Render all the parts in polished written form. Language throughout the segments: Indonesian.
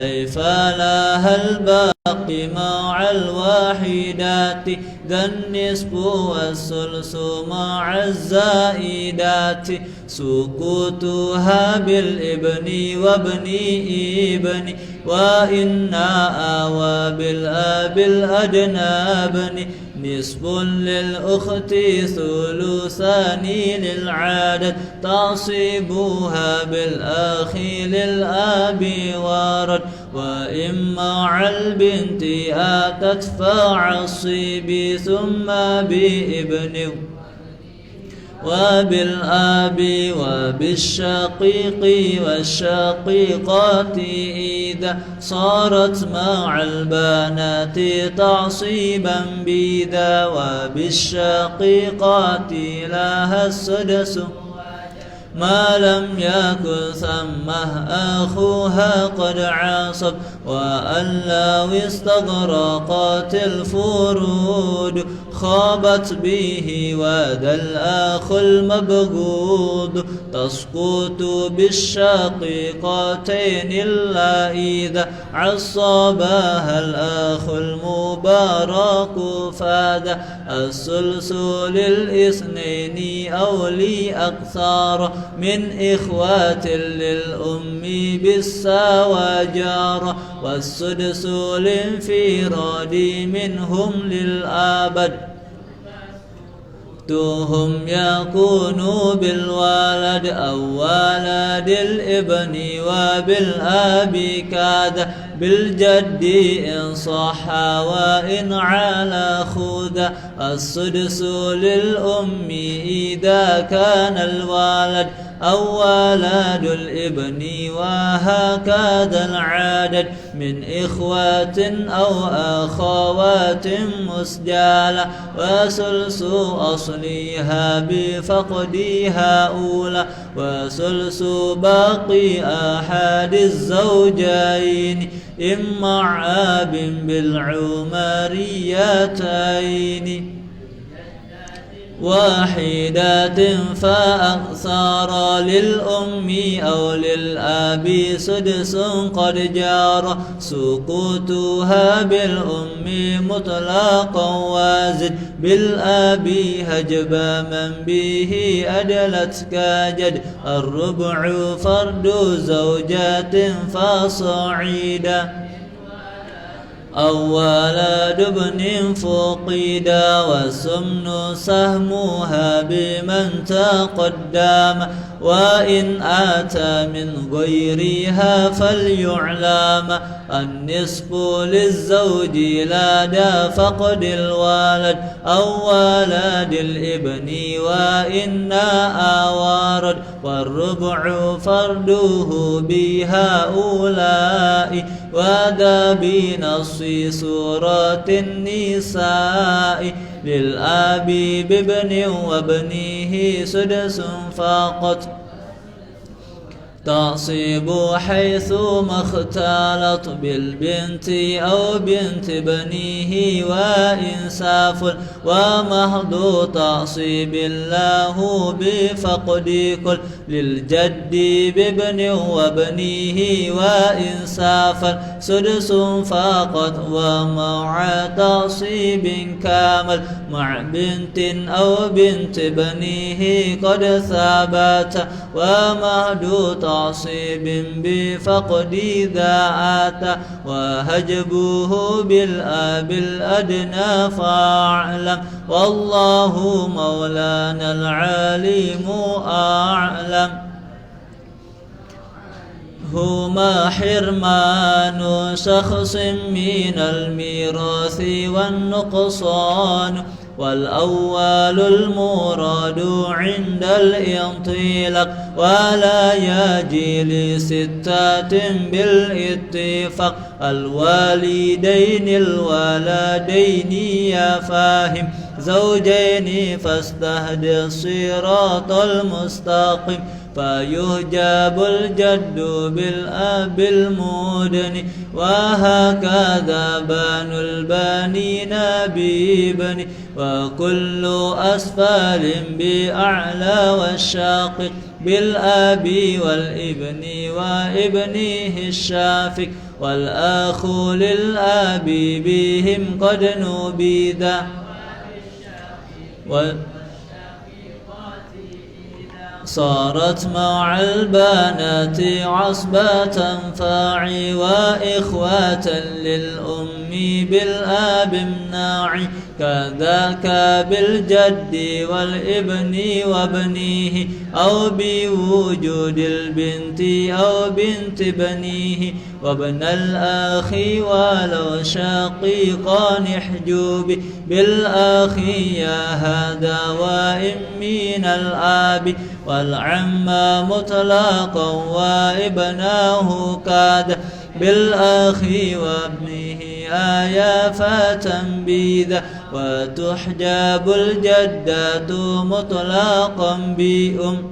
فلها الباقي مع الواحدات ذا النصف والثلث مع الزائدات سكوتها بالابن وابن ابن وإنا آوى بالآب الأدنى ابن نصف للأخت ثلثان للعدد تعصيبها بالآخ للآب ورد وإن مع البنت آتت فعصيب ثم بابن وبالآب وبالشقيق والشقيقات إذا صارت مع البنات تعصيبا بذا وبالشقيقات لها السدس ما لم يكن ثمه أخوها قد عاصب وأن لو استغرقت الفروض خابت به وذا الأخ المبغوض تسقط بالشقيقتين إلا إذا عصبها الأخ المبارك فذا الثلث للإثنين أو لأكثر من إخوات للأم بالسوى جار والسدس للانفراد منهم للأبد هم يكونوا بالولد أو ولد الابن وبالآب كذا بالجد إن صح وإن على خذ السدس للأم إذا كان الولد أو ولد الابن وهكذا العدد من إخوات أو أخوات مسجالة وثلث أصلها بفقدها أولى وثلث باقي أحد الزوجين إن مع أب بالعمريتين واحدات فأكثر للأم أو للأب سدس قد جار سقوطها بالأم مطلقا وازد بالأب هجب من به أدلت كجد الربع فرد زوجات فصعيدا أو ولد ابن فقيدا والسمن سهمها بمن تقدم وإن آتى من غيرها فليعلم النصف للزوج لدى فقد الولد أو ولد الابن وإنا أوارد والربع فرده بهؤلاء وذا بنص سورة النساء للآب بابن وابنه سدس فقط تعصيب حيث ما اختلط بالبنت أو بنت بنيه وإنساف ومهض تعصيب الله بفقد كل للجد بابن وابنيه وإنسافا سدس فقط ومع تعصيب كامل مع بنت أو بنت بنيه قد ثبت ومهد تعصيب بفقد ذا آتى وهجبه بالآب الأدنى فاعلم والله مولانا العليم أعلم هما حرمان شخص من الميراث والنقصان والأول المراد عند الانطلاق ولا يجي لستات بالاتفاق الوالدين الولدين يا فاهم زوجين فاستهد الصراط المستقيم فيهجب الجد بالأب المدن وهكذا بان البنين بابن وكل أسفل بأعلى والشاقق بالآب والابن وابنه الشافق والآخ للآب بهم قد نبذ صارت مع البنات عصبة فاعي وإخوة للأم بالآب امناعي كذاك بالجد والابن وابنيه أو بوجود البنت أو بنت بنيه وابن الأخ ولو شقيقان احجوب بالأخ يا هذا وإن من الآب والعم مطلقا وابناه كاد بالأخ وابنه آيا فتنبيذا وتحجب الجدة مطلقا بأم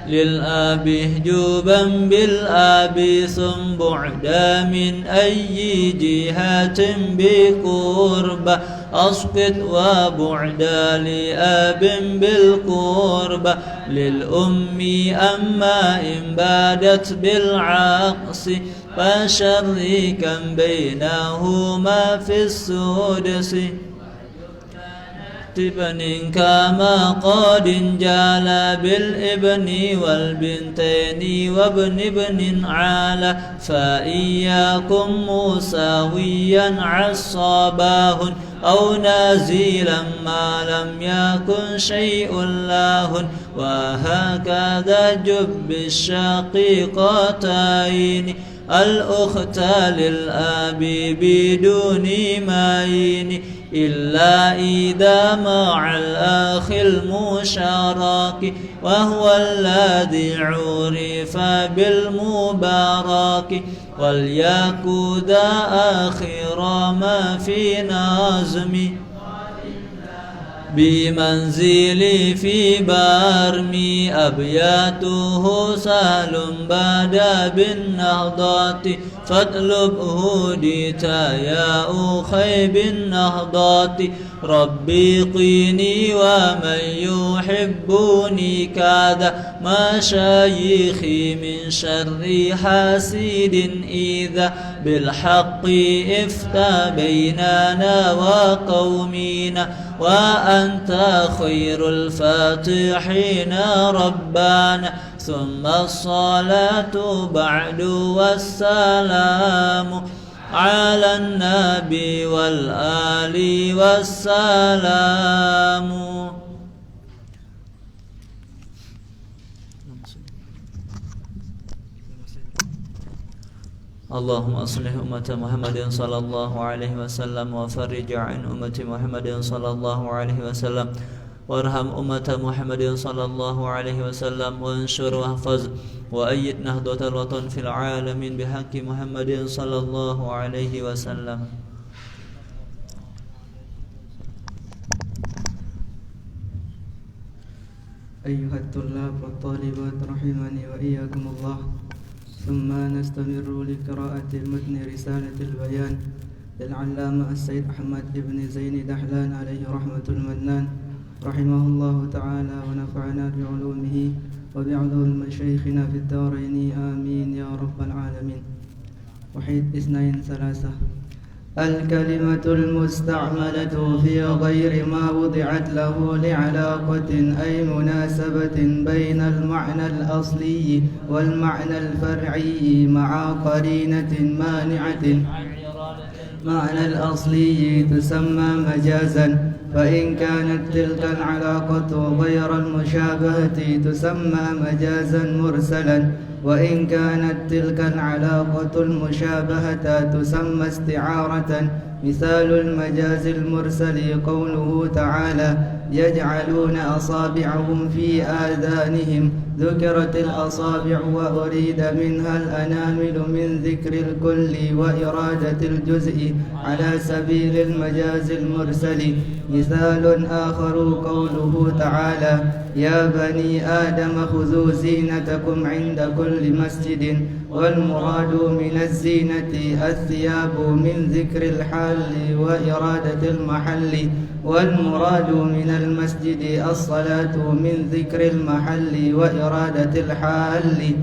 للآب هجوبا بالآب ثم بعدا من أي جهة بقرب أسقط وبعدا لآب بالقرب للأم أما إن بادت بالعقص فشركا بينهما في السدس ابن كما قد جال بالابن والبنتين وابن ابن عال فإياكم مساويا عصاباه أو نازلا ما لم يكن شيء له وهكذا جب الشقيقتين الأخت للآب بدون ماين إلا إذا مع الأخ المشارك وهو الذي عرف بالمبارك وليكن آخر ما في نظمي بمنزلي في بارمي أبياته سهل بدا بالنهضات فاطلبه ديتا يا أخي بالنهضات ربي قيني ومن يحبني كذا مشايخي من شر حاسد إذا بالحق افتى بيننا وقومنا وأنت خير الفاتحين ربنا ثم الصلاة بعد والسلام على النبي والآل والسلام. اللهم أصلح أمة محمد صلى الله عليه وسلم وفرج عن أمة محمد صلى الله عليه وسلم وارحم أمة محمد صلى الله عليه وسلم وانشر واحفظ وأيد نهضة الوطن في العالمين بحق محمد صلى الله عليه وسلم. أيها الطلاب والطالبات رحمني وإياكم الله، ثم نستمر لقراءة متن رسالة البيان للعلامة السيد أحمد بن زين دحلان عليه رحمة المنان رحمه الله تعالى ونفعنا بعلومه وبعلوم مشايخنا في الدارين آمين يا رب العالمين. وحيد 2-3 الكلمة المستعملة في غير ما وضعت له لعلاقة أي مناسبة بين المعنى الأصلي والمعنى الفرعي مع قرينة مانعة معنى الأصلي تسمى مجازا، فإن كانت تلك العلاقة غير المشابهة تسمى مجازا مرسلا، وإن كانت تلك العلاقة المشابهة تسمى استعارة. مثال المجاز المرسل قوله تعالى يجعلون أصابعهم في آذانهم، ذكرت الأصابع وأريد منها الأنامل من ذكر الكل وإرادة الجزء على سبيل المجاز المرسل. مثال آخر قوله تعالى يا بني آدم خذوا زينتكم عند كل مسجد والمراد من الزينة الثياب من ذكر الحال وإرادة المحل والمراد من المسجد الصلاة من ذكر المحل وإرادة الحال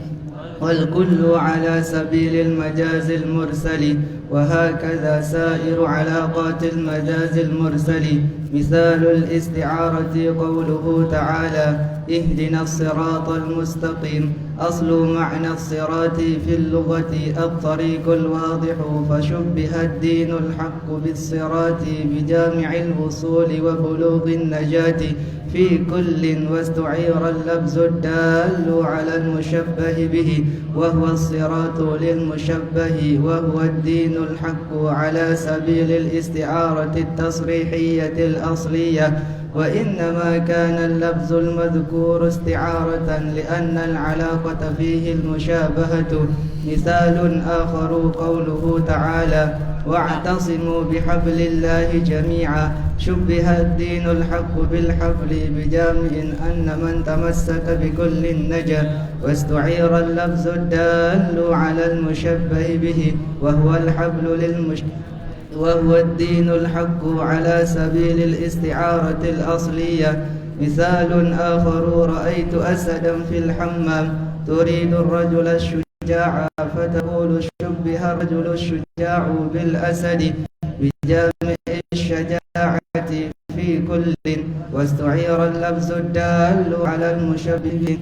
والكل على سبيل المجاز المرسل وهكذا سائر علاقات المجاز المرسل مثال الاستعارة قوله تعالى اهدنا الصراط المستقيم أصل معنى الصراط في اللغة الطريق الواضح فشبه الدين الحق بالصراط بجامع الوصول وبلوغ النجاة في كل واستعير اللفظ الدال على المشبه به وهو الصراط للمشبه وهو الدين الحق على سبيل الاستعارة التصريحية الأصلية وإنما كان اللفظ المذكور استعارة لأن العلاقة فيه المشابهة مثال آخر قوله تعالى واعتصموا بحبل الله جميعا شبه الدين الحق بالحبل بجامع أن من تمسك بكل نجا واستعير اللفظ الدال على المشبه به وهو الحبل وهو الدين الحق على سبيل الاستعارة الأصلية مثال آخر رأيت أسدا في الحمام تريد الرجل الشجاع فتقول شبه الرجل الشجاع بالأسد بجامع الشجاعة في كل واستعير اللفظ الدال على المشبه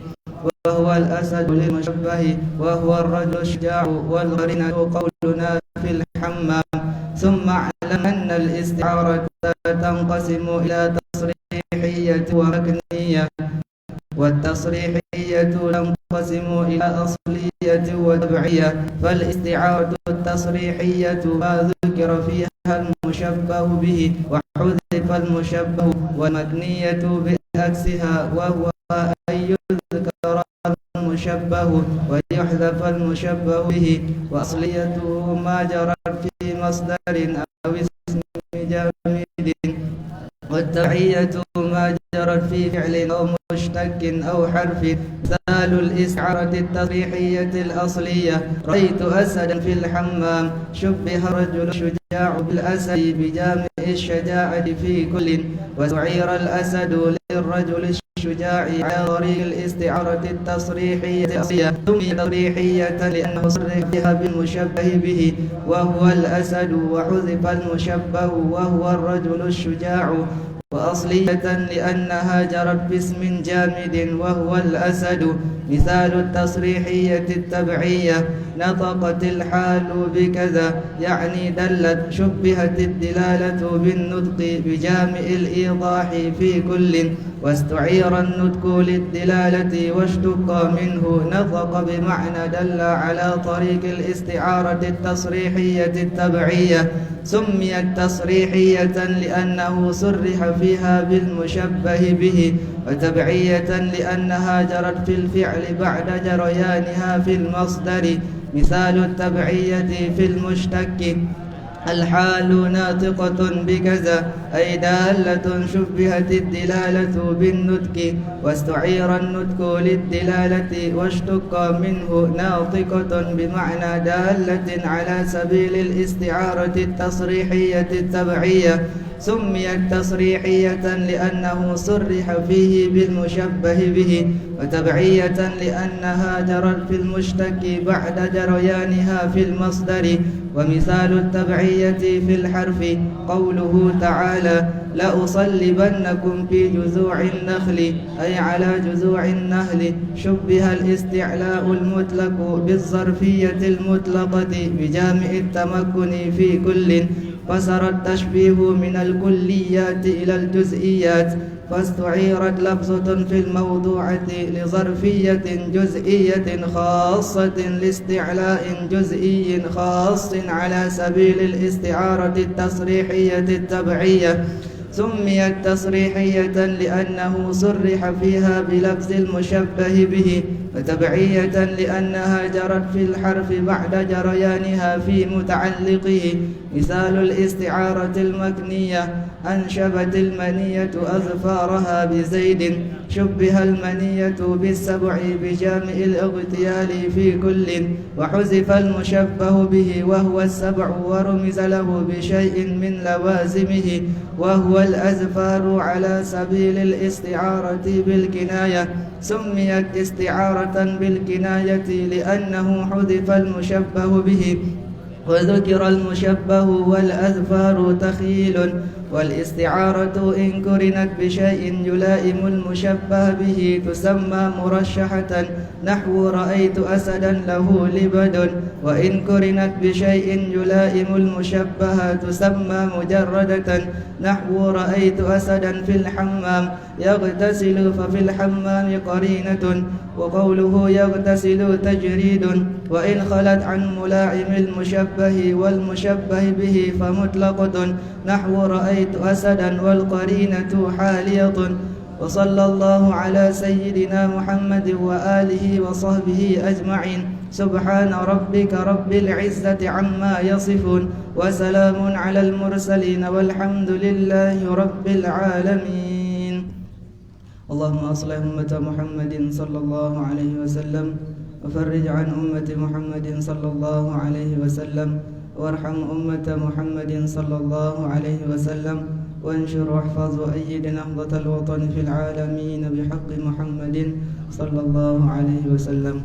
وهو الأسد للمشبه وهو الرجل الشجاع والقرينة قولنا في الحمام ثم اعلم أن الاستعارة تنقسم إلى تصريحية ومكنية والتصريحية تنقسم إلى أصلية وتبعية فالاستعارة التصريحية ما ذكر فيها المشبه به وحذف المشبه والمكنية بعكسها وهو أن يذكر المشبه ويحذف المشبه به وأصليته ما جرت في مصدر أو اسم جامد والتبعية ما جرت في فعل أو مشتق أو حرف مثال الاستعارة التصريحية الأصلية رأيت أسدا في الحمام شبه الرجل الشجاع بالأسد بجامع الشجاعة في كل واستعير الأسد للرجل الشجاع على طريق الاستعارة التصريحية الأصلية سمي تصريحية لأنه صرح بها بالمشبه به وهو الأسد وحذف المشبه وهو الرجل الشجاع وأصلية لأنها جرت باسم جامد وهو الأسد مثال التصريحية التبعية نطقت الحال بكذا يعني دلت شبهت الدلالة بالنطق بجامع الإيضاح في كل واستعير النطق للدلالة واشتق منه نطق بمعنى دل على طريق الاستعارة التصريحية التبعية سميت تصريحية لأنه صرح فيها بالمشبه به وتبعية لأنها جرت في الفعل بعد جريانها في المصدر مثال التبعية في المشتق الحال ناطقة بكذا أي دالة شبهت الدلالة بالنطق واستعير النطق للدلالة واشتق منه ناطقة بمعنى دالة على سبيل الاستعارة التصريحية التبعية سميت تصريحية لأنه صرح فيه بالمشبه به وتبعية لأنها جرت في المشتق بعد جريانها في المصدر ومثال التبعية في الحرف قوله تعالى لأصلبنكم في جذوع النخل أي على جذوع النخل شبه الاستعلاء المطلق بالظرفية المطلقة بجامع التمكن في كل فسر التشبيه من الكليات إلى الجزئيات فاستعيرت لفظة في الموضوعة لظرفية جزئية خاصة لاستعلاء جزئي خاص على سبيل الاستعارة التصريحية التبعية سميت تصريحية لأنه صرح فيها بلفظ المشبه به وتبعية لأنها جرت في الحرف بعد جريانها في متعلقه. مثال الاستعارة المكنية: أنشبت المنية أظفارها بزيد. شبه المنية بالسبع بجامع الاغتيال في كل، وحذف المشبه به وهو السبع ورمز له بشيء من لوازمه وهو الأزفار على سبيل الاستعارة بالكناية. سميت استعارة بالكناية لأنه حذف المشبه به وذكر المشبه والأذفار تخيل. والاستعارة إن قرنت بشيء يلائم المشبه به تسمى مرشحة، نحو رأيت أسدا له لبد. وإن قرنت بشيء يلائم المشبه تسمى مجردة، نحو رأيت أسدا في الحمام يغتسل ففي الحمام قرينة. وقوله يغتسل تجريد. وإن خلت عن ملاعم المشبه والمشبه به فمطلقة، نحو رأيت أسدا والقرينة حالية. وصلى الله على سيدنا محمد وآله وصحبه أجمعين. سبحان ربك رب العزة عما يصفون، وسلام على المرسلين، والحمد لله رب العالمين. اللهم أصلح أمة محمد صلى الله عليه وسلم، وفرج عن أمة محمد صلى الله عليه وسلم، وارحم أمة محمد صلى الله عليه وسلم، وانشر واحفظ وأيد نهضة الوطن في العالمين بحق محمد صلى الله عليه وسلم.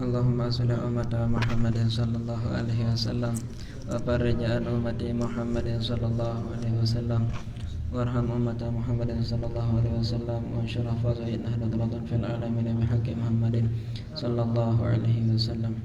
Allahumma salli ala Muhammadin sallallahu alaihi wasallam wa farrij an ummati Muhammadin sallallahu alaihi wasallam warham ummata Muhammadin sallallahu alaihi wasallam wa syarah fadhilin ahlan fil alamin bi haqqi Muhammadin sallallahu alaihi wasallam.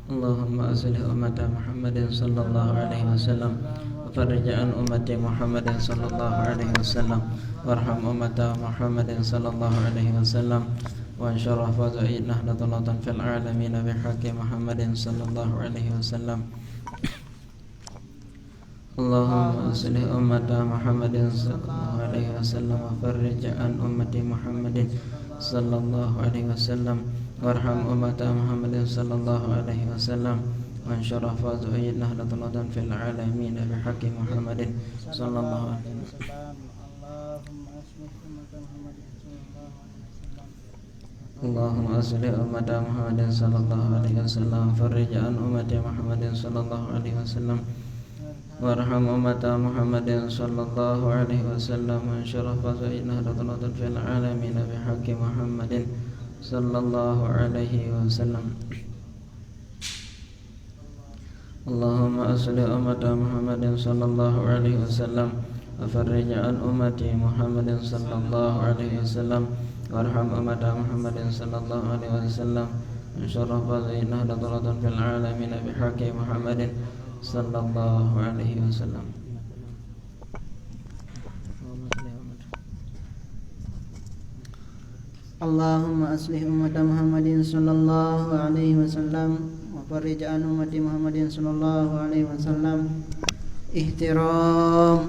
Allahumma aslih ummata Muhammadin sallallahu alaihi wasallam wa farrij an ummati Muhammadin sallallahu alaihi wasallam warham ummata Muhammadin sallallahu alaihi wasallam wa syarah fadhilin ahlan fil alamin bi haqqi Muhammadin sallallahu alaihi wasallam. Allahumma aslih ummata Muhammadin sallallahu alaihi wasallam wa farrij an ummati Muhammadin sallallahu alaihi wasallam warham ummata Muhammadin sallallahu alaihi wasallam wa syarah fadhilin ahlan fil alamin bi haqqi Muhammadin sallallahu alaihi wasallam. Allahumma aslih ummata Muhammadin sallallahu alaihi wasallam farrij an ummati Muhammadin sallallahu alaihi wasallam warham ummata Muhammadin sallallahu alaihi wasallam wa syarah fadhilin ahlan fil alamin bi haqqi Muhammadin sallallahu alaihi wasallam. Allahumma aslih ummata Muhammadin sallallahu alaihi wasallam wa farrij an ummati Muhammadin sallallahu alaihi wasallam warham ummata Muhammadin sallallahu alaihi wasallam wa syarah fadhilin ahlan fil alamin bi haqqi Muhammadin sallallahu alaihi wasallam. Allahumma aslih ummata Muhammadin sallallahu alaihi wasallam wa farrij an ummati Muhammadin sallallahu alaihi wasallam. Ihtiram.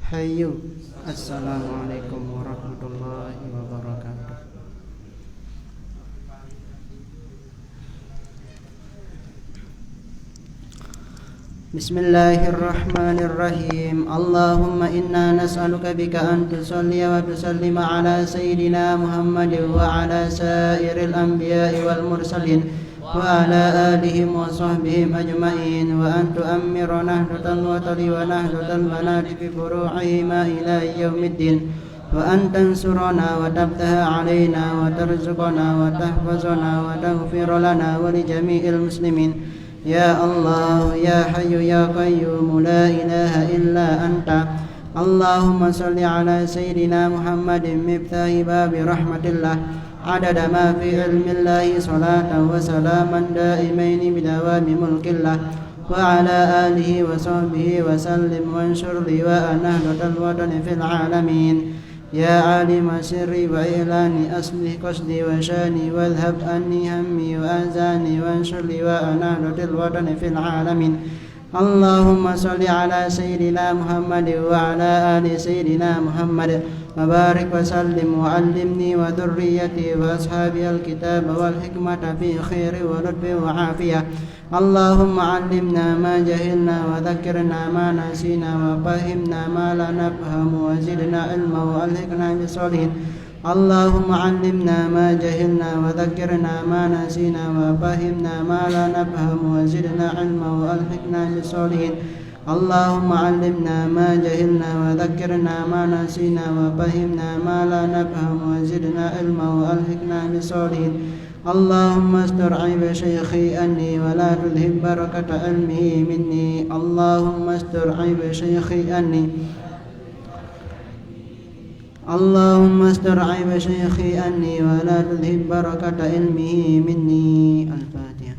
Hayyu. Assalamualaikum warahmatullahi wabarakatuh. Bismillahirrahmanirrahim. Allahumma inna nas'aluka bika an tusalli wa tusallima ala sayyidina Muhammadin wa ala sairil anbiya'i wal mursalin وعلى آلهم وصحبهم أجمعين وأن تؤمر نهضة الوطن ونهضة البلاد بفروعهما إلى يوم الدين وأن تنصرنا وتفتح علينا وترزقنا وتحفظنا وتغفر لنا ولجميع المسلمين يا الله يا حي يا قيوم لا إله إلا أنت اللهم صل على سيدنا محمد مفتاح باب رحمة الله عدد ما في علم الله صلاة وسلاما دائمين بدوام ملك الله وعلى آله وصحبه وسلم وانشر لواء نهضة الوطن في العالمين يا عالم سري وإعلاني أصلح قصدي وشاني واذهب عني همي وأحزاني وانشر لواء نهضة الوطن في العالمين اللهم صل على سيدنا محمد وعلى آل سيدنا محمد وبارك وسلم وعلمني وذريتي وأصحابي الكتاب والحكمة في خير ولطف وعافية اللهم علمنا ما جهلنا وذكرنا ما نسينا وفهمنا ما لا نفهم وزدنا علما وألحقنا بالصالحين اللهم علمنا ما جهلنا وذكرنا ما نسينا وفهمنا ما لا نفهم وزدنا علما وألحقنا بالصالحين اللهم علمنا ما جهلنا وذكرنا ما نسينا وفهمنا ما لا نفهم وزدنا علما وألحقنا بالصالحين اللهم استر عيب شيخي أني ولا تذهب بركة علمه مني اللهم استر عيب شيخي أني اللهم استر عيب شيخي أني ولا تذهب بركة علمه مني الفاتحة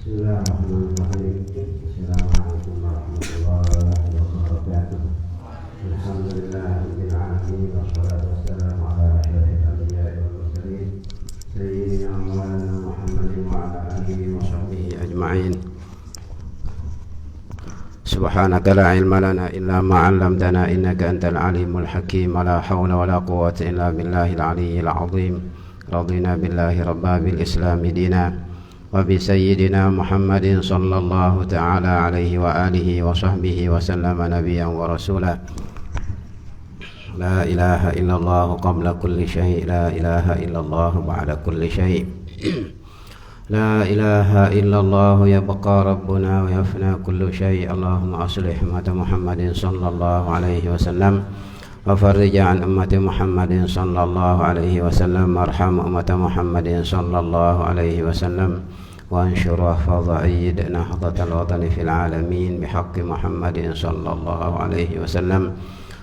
بسم الله الرحمن الرحيم السلام عليكم ورحمة الله وبركاته الحمد لله رب العالمين والصلاة والسلام على أشرف الأنبياء والمرسلين سيدنا مولانا محمد وعلى آله وصحبه أجمعين سبحانك لا علم لنا إلا ما علمتنا إنك أنت العليم الحكيم ولا حول ولا قوة إلا بالله العلي العظيم رضينا بالله ربا بالإسلام دينا وبسيدنا محمد صلى الله تعالى عليه وآله وصحبه وسلم نبيا ورسولا لا إله إلا الله قبل كل شيء لا إله إلا الله بعد كل شيء لا إله إلا الله يبقى ربنا ويفنى كل شيء اللهم أصلح أمة محمد صلى الله عليه وسلم وفرج عن أمة محمد صلى الله عليه وسلم وارحم أمة محمد صلى الله عليه وسلم وانشر واحفظ عيد نهضة الوطن في العالمين بحق محمد صلى الله عليه وسلم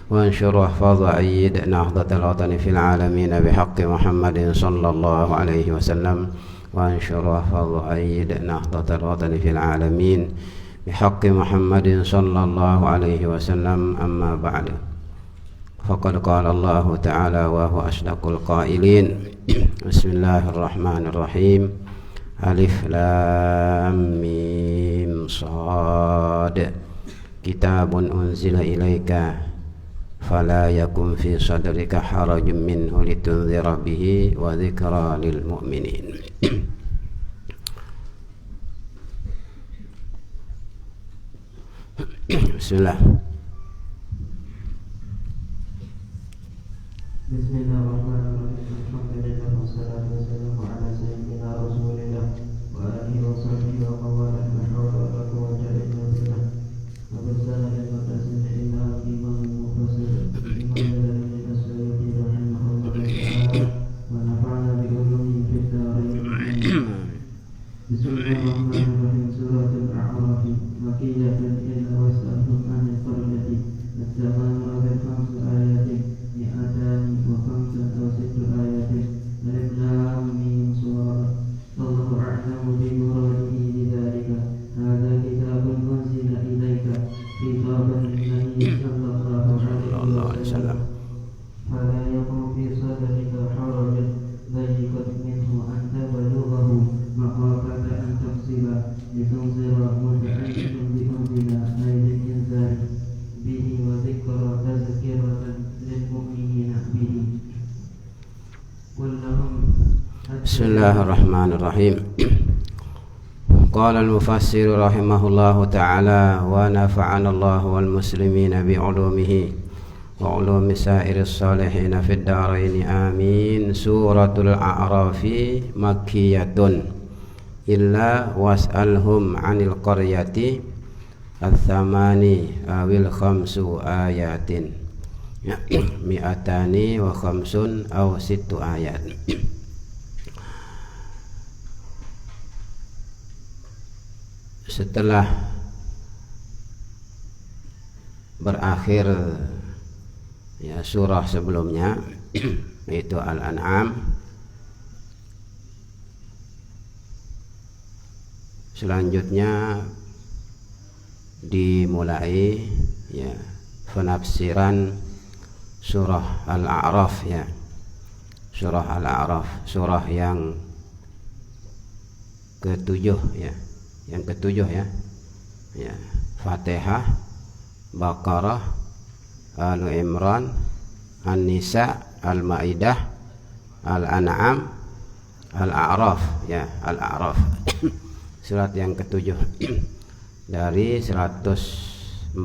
وانشر واحفظ عيد نهضة الوطن في العالمين بحق محمد صلى الله عليه وسلم وانشر واحفظ عيد نهضة الوطن في العالمين بحق محمد صلى الله عليه وسلم أما بعد فقد قال الله تعالى وهو أصدق القائلين بسم الله الرحمن الرحيم ألف لام ميم صاد كتاب أنزل إليك فلا يكن في صدرك حرج منه لتنذر به وذكرى للمؤمنين بسم الله بسم الله الرحمن الرحيم الحمد لله والصلاة والسلام على سيدنا رسول الله وآله وصحبه ومن والاه لا حول ولا قوة إلا بالله وبالسنة المتصل إلى الإمام المفسر إمام من السيوطي رحمه الله تعالى ونفعنا بعلومه في الدارين بسم الله الرحمن الرحيم سورة الأعراف مكية إلا واسألهم عن القرية الزمان هذا 5 آيات 205 آيات ألف لام ميم صاد الله أعلم بمراده بذلك هذا كتاب أنزل إليك خطابا للنبي صلى الله عليه وسلم فلا يكن في صدرك حرج ضيقت منه أن تبلغه مخافة أن تفصل لتنذر متأكد بأنزل أي للإنذار به وذكرى تذكرة للمؤمنين به قل لهم بسم الله الرحمن الرحيم Qala al-mufassir rahimahullahu ta'ala wa nafa'ana Allah wal muslimin bi'ulumihi wa ulumi sa'iris salihin fid dharain amin. Suratul A'rafi makkiyatun illa was'alhum 'anil qaryati ats-tsamani awil khamsu ayatin mi'atani wa khamsun aw sittu ayat. Setelah berakhir ya surah sebelumnya yaitu Al-An'am, selanjutnya dimulai ya penafsiran surah Al-A'raf ya. Surah Al-A'raf, surah yang ketujuh ya. Yang ketujuh ya. Ya, Fatihah, Baqarah, Al-Imran, An-Nisa, Al-Maidah, Al-An'am, Al-A'raf ya, Al-A'raf. Surat yang ketujuh dari 114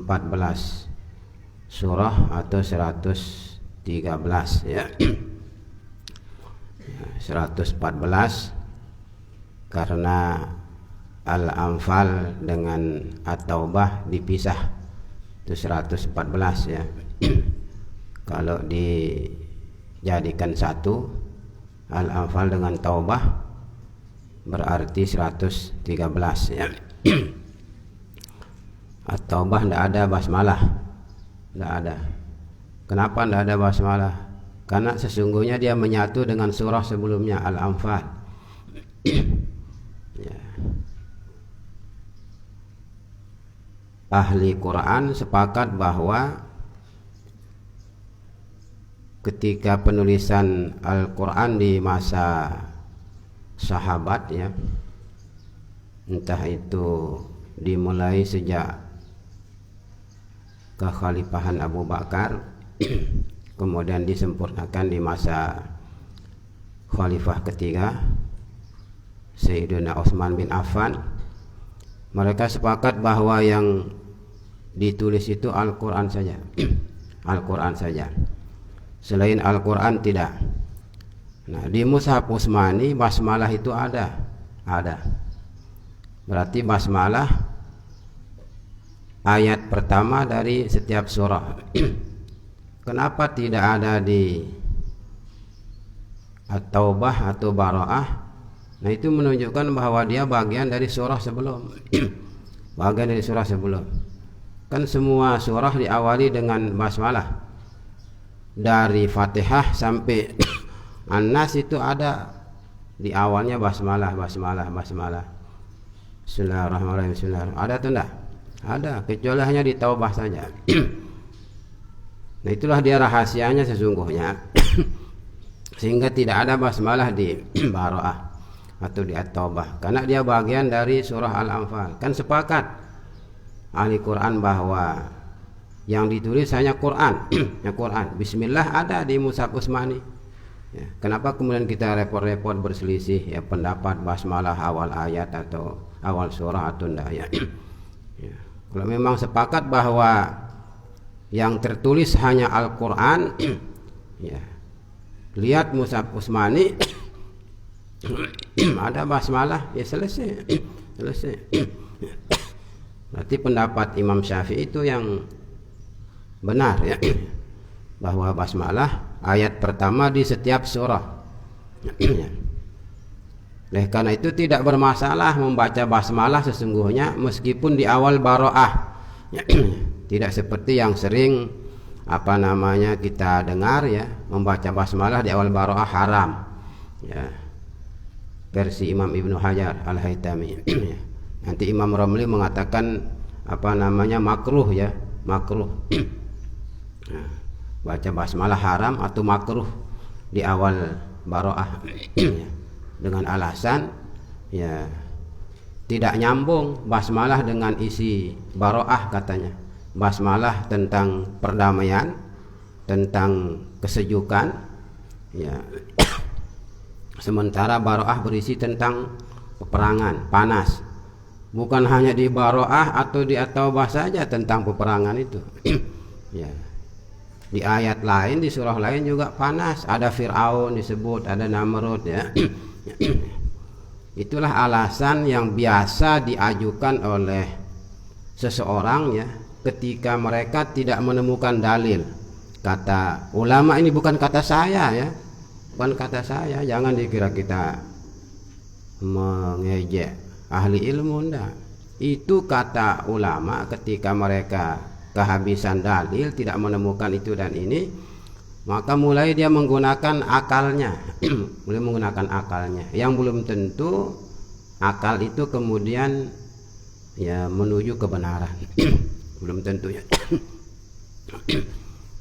surah atau 113 ya. 114 karena Al-Anfal dengan At-Taubah dipisah, itu 114 ya. Kalau dijadikan satu, Al-Anfal dengan Taubah berarti 113 ya. At-Taubah tidak ada basmalah, tidak ada. Kenapa tidak ada basmalah? Karena sesungguhnya dia menyatu dengan surah sebelumnya Al-Anfal ya. Ahli Quran sepakat bahwa ketika penulisan Al-Quran di masa sahabat ya, entah itu dimulai sejak kekhalifahan Abu Bakar kemudian disempurnakan di masa khalifah ketiga Sayyidina Utsman bin Affan, mereka sepakat bahwa yang ditulis itu Al-Quran saja. Al-Quran saja, selain Al-Quran tidak. Nah, di Mushaf Utsmani basmalah itu ada. Berarti basmalah ayat pertama dari setiap surah. Kenapa tidak ada di At-Taubah atau Bara'ah? Nah, itu menunjukkan bahwa dia bagian dari surah sebelum. Bagian dari surah sebelum. Kan semua surah diawali dengan basmalah. Dari Fatihah sampai An-Nas itu ada di awalnya basmalah. Bismillahirrahmanirrahim. Ada atau enggak? Ada, kecuali hanya di Taubah saja. Nah, itulah dia rahasianya sesungguhnya. Sehingga tidak ada basmalah di Bara'ah atau di At-Taubah, karena dia bagian dari surah Al-Anfal. Kan sepakat ahli Quran bahwa yang ditulis hanya Quran. Ya, Quran. Bismillah ada di Mushaf Utsmani. Ya, kenapa kemudian kita repot-repot berselisih ya pendapat basmalah awal ayat atau awal surah atau enggak ya. Ya. Kalau memang sepakat bahwa yang tertulis hanya Al-Quran ya, lihat Mushaf Utsmani ada basmalah ya, selesai. Berarti pendapat Imam Syafi'i itu yang benar ya, bahwa basmalah ayat pertama di setiap surah. Oleh karena itu tidak bermasalah membaca basmalah sesungguhnya meskipun di awal Bara'ah. Tidak seperti yang sering kita dengar ya, membaca basmalah di awal Bara'ah haram ya, versi Imam Ibnu Hajar Al-Haytami. Nanti Imam Ramli mengatakan makruh ya, makruh. Nah, baca basmalah haram atau makruh di awal Bara'ah dengan alasan ya tidak nyambung basmalah dengan isi Bara'ah katanya. Basmalah tentang perdamaian, tentang kesejukan ya. Sementara Bara'ah berisi tentang peperangan, panas. bukan hanya di Baroah atau di At-Taubah saja tentang peperangan itu. Ya. Di ayat lain, di surah lain juga panas. Ada Fir'aun disebut, ada Namrud ya. Itulah alasan yang biasa diajukan oleh seseorang ya ketika mereka tidak menemukan dalil. Kata ulama ini bukan kata saya ya. Bukan kata saya, jangan dikira kita mengejek ahli ilmu, enggak. Itu kata ulama ketika mereka kehabisan dalil, tidak menemukan itu dan ini, maka mulai dia menggunakan akalnya. Mulai menggunakan akalnya yang belum tentu akal itu kemudian ya menuju kebenaran. Belum tentu ya.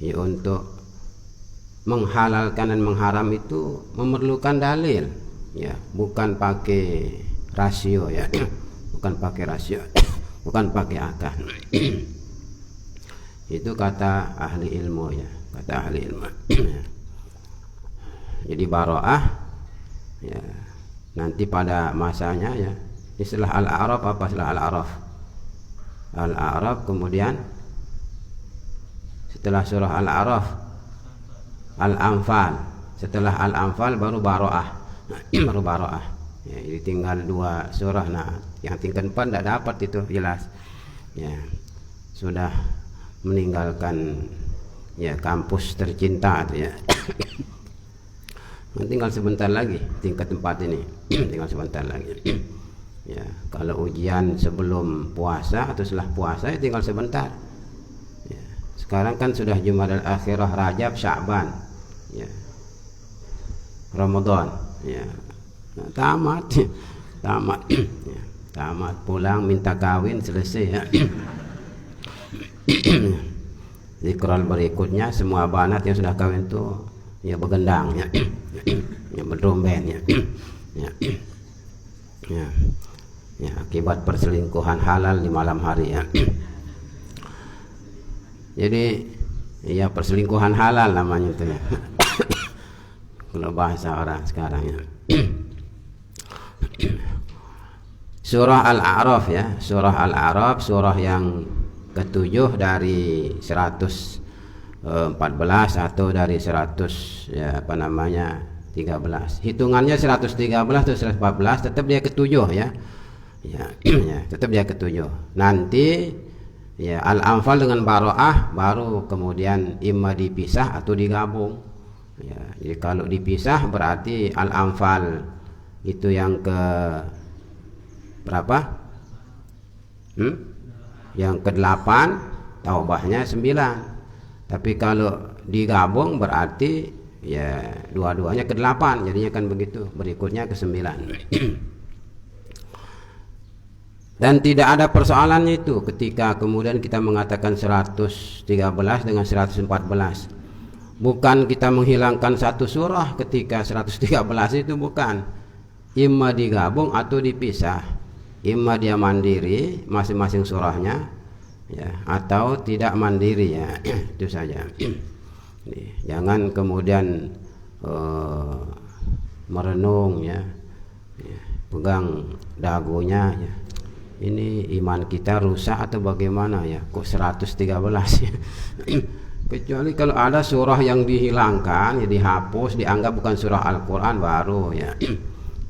Ya, untuk menghalalkan dan mengharam itu memerlukan dalil ya, bukan pakai rasio ya. Bukan pakai rasio, bukan pakai akal. Itu kata ahli ilmu ya, kata ahli ilmu. Jadi Baroah ya, nanti pada masanya ya, istilah Al-A'raf apa istilah Al-A'raf? Al-A'raf, kemudian setelah surah Al-A'raf Al-Anfal, setelah Al-Anfal baru Baroah. Baru Baroah ya, jadi tinggal 2 surah. Nah yang tingkat 4 tidak dapat itu jelas ya, sudah meninggalkan ya kampus tercinta itu ya. Tinggal sebentar lagi tingkat 4 ini. Tinggal sebentar lagi ya, kalau ujian sebelum puasa atau setelah puasa ya tinggal sebentar ya. Sekarang kan sudah Jumadal Akhirah, Rajab, Sya'ban ya, Ramadan ya. Nah, tamat ya. Tamat pulang minta kawin selesai ya. Zikrul berikutnya semua banat yang sudah kawin itu ya begendang ya. Ya berdomben ya. Ya, akibat perselingkuhan halal di malam hari ya. Jadi ya perselingkuhan halal namanya itu ya. Kalau bahasa orang sekarang ya. Surah Al-A'raf ya, surah Al-A'raf, surah yang ke-7 dari 114 atau dari 100 ya apa namanya 13. Hitungannya 113 atau 114, tetap dia ke-7 ya. Ya, tetap dia ke-7. Nanti ya Al-Anfal dengan Baroah baru kemudian imma dipisah atau digabung. Ya, jadi kalau dipisah berarti Al-Anfal itu yang ke berapa? Yang ke-8, Taubahnya 9. Tapi kalau digabung berarti ya dua-duanya ke-8, jadinya kan begitu, berikutnya ke-9. Dan tidak ada persoalannya itu ketika kemudian kita mengatakan 113 dengan 114. Bukan kita menghilangkan satu surah ketika 113 itu, bukan. Imma digabung atau dipisah. Imma dia mandiri masing-masing surahnya ya, atau tidak mandiri ya. Itu saja. Jangan kemudian merenung ya, pegang dagunya ya. Ini iman kita rusak atau bagaimana ya, kok 113 ya. Kecuali kalau ada surah yang dihilangkan ya, dihapus, dianggap bukan surah Al-Quran baru ya.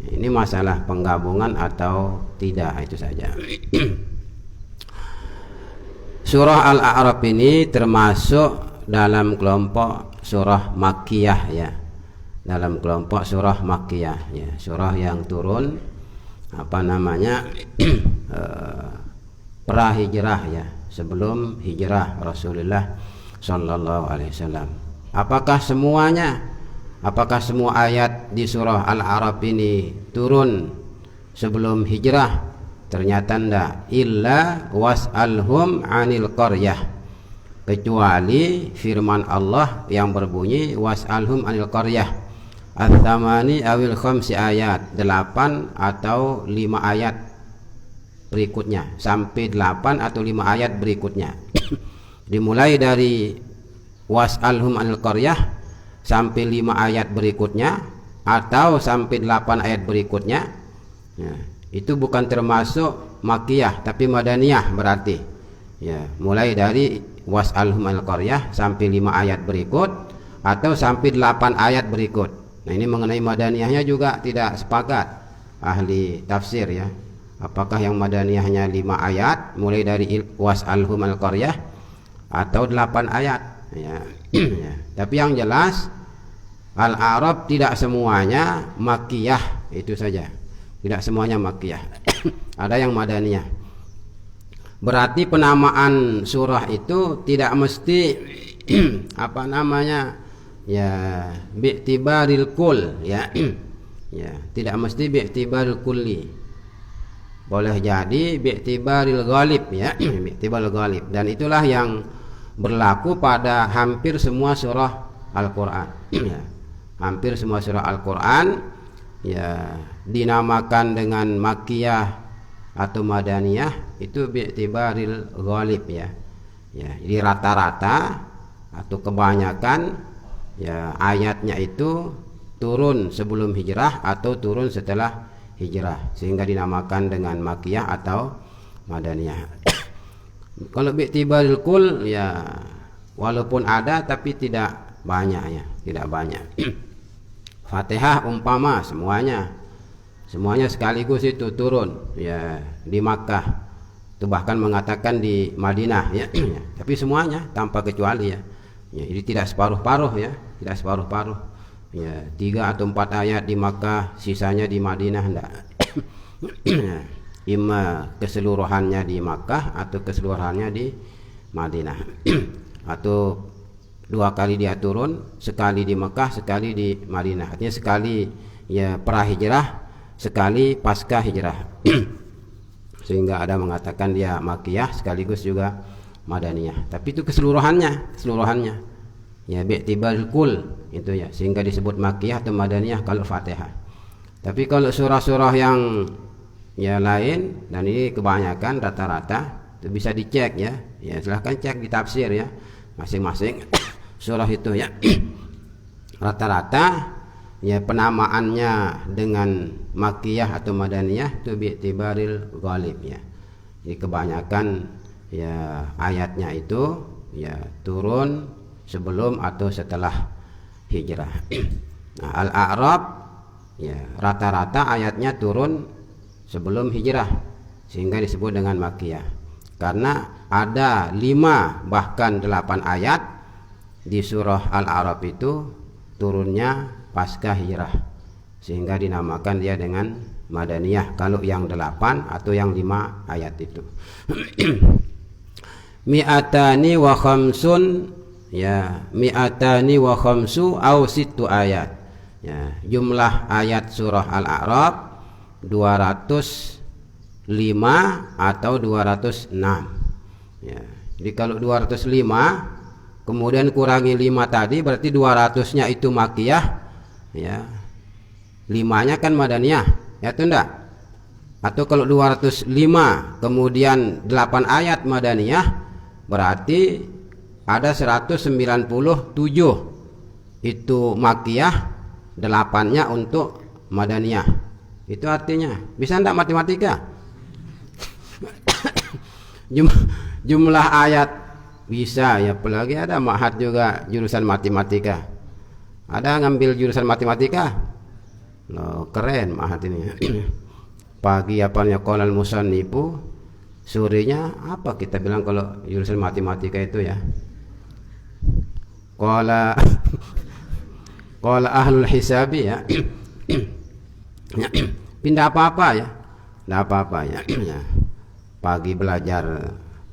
Ini masalah penggabungan atau tidak, itu saja. Surah Al-A'raf ini termasuk dalam kelompok surah Makkiyah ya. Dalam kelompok surah Makkiyah ya, surah yang turun apa namanya pra-hijrah ya, sebelum hijrah Rasulullah sallallahu alaihi wasallam. Apakah semuanya? Apakah semua ayat di surah Al-A'raf ini turun sebelum hijrah? Ternyata tidak. Illa was'alhum 'anil qaryah, kecuali firman Allah yang berbunyi was'alhum 'anil qaryah Ats-tsamani awil khamsi ayat, 8 atau 5 ayat berikutnya, sampai 8 atau 5 ayat berikutnya. Dimulai dari was'alhum 'anil qaryah sampai 5 ayat berikutnya atau sampai 8 ayat berikutnya ya, itu bukan termasuk makiyah tapi madaniyah berarti. Ya, mulai dari was'alhum al-qaryah sampai 5 ayat berikut atau sampai 8 ayat berikut. Nah, ini mengenai madaniyahnya juga tidak sepakat ahli tafsir ya. Apakah yang madaniyahnya 5 ayat mulai dari was'alhum al-qaryah atau 8 ayat ya. Ya. Tapi yang jelas Al-A'raf tidak semuanya makiyah, itu saja. Tidak semuanya makiyah. Ada yang madaniyah. Berarti penamaan surah itu tidak mesti apa namanya? Ya, bi'tibaril kull ya. Ya, tidak mesti bi'tibaril kulli. Boleh jadi bi'tibaril ghalib ya, bi'tibaril ghalib. Dan itulah yang berlaku pada hampir semua surah Al-Qur'an. Ya. Hampir semua surah Al-Qur'an ya dinamakan dengan makiyah atau madaniyah itu bi'tibaril ghalib ya. Ya, jadi rata-rata atau kebanyakan ya ayatnya itu turun sebelum hijrah atau turun setelah hijrah sehingga dinamakan dengan makiyah atau madaniyah. Kalau bi'tibaril kull ya walaupun ada tapi tidak banyak ya, tidak banyak. Fatihah umpama semuanya sekaligus itu turun ya di Makkah. Itu bahkan mengatakan di Madinah ya. Tapi semuanya tanpa kecuali ya. Ya, jadi tidak separuh-paruh ya, tidak separuh-paruh. Ya, 3 atau 4 ayat di Makkah, sisanya di Madinah enggak. Ima keseluruhannya di Makkah atau keseluruhannya di Madinah. Atau 2 kali dia turun, sekali di Makkah, sekali di Madinah. Artinya sekali ya pra hijrah, sekali pasca hijrah. Sehingga ada mengatakan dia makiyah sekaligus juga madaniyah. Tapi itu keseluruhannya. Ya bi'tibaril kull itu ya, sehingga disebut makiyah atau madaniyah kalau Fatihah. Tapi kalau surah-surah yang ya lain, dan ini kebanyakan rata-rata itu bisa dicek ya. Ya silahkan cek di tafsir ya masing-masing surah itu ya. Rata-rata ya penamaannya dengan makiyah atau madaniyah itu bi'tibaril ghalib ya. Jadi kebanyakan ya ayatnya itu ya turun sebelum atau setelah hijrah. Nah, Al-A'raf ya rata-rata ayatnya turun sebelum hijrah sehingga disebut dengan makiyah. Karena ada 5 bahkan 8 ayat di surah Al-A'raf itu turunnya pasca hijrah sehingga dinamakan dia dengan madaniyah kalau yang 8 atau yang 5 ayat itu. Mi'atani wa khamsun ya, mi'atani wa khamsu au sittu ayat ya, jumlah ayat surah Al-A'raf 205 atau 206 ya. Jadi kalau 205 kemudian kurangi 5 tadi berarti 200-nya itu makiyah ya, 5-nya kan madaniyah ya itu enggak. Atau kalau 205 kemudian 8 ayat madaniyah berarti ada 197 itu makiyah, 8-nya untuk madaniyah. Itu artinya bisa enggak matematika? Jumlah ayat bisa ya, apalagi ada ma'had juga jurusan matematika. Ada ngambil jurusan matematika? Loh, keren ma'had ini. Pagi apanya qolal musannifu, sorenya apa kita bilang kalau jurusan matematika itu ya? Qala ahlul hisabi ya. Pindah apa-apa ya? Enggak apa-apa ya. Pagi belajar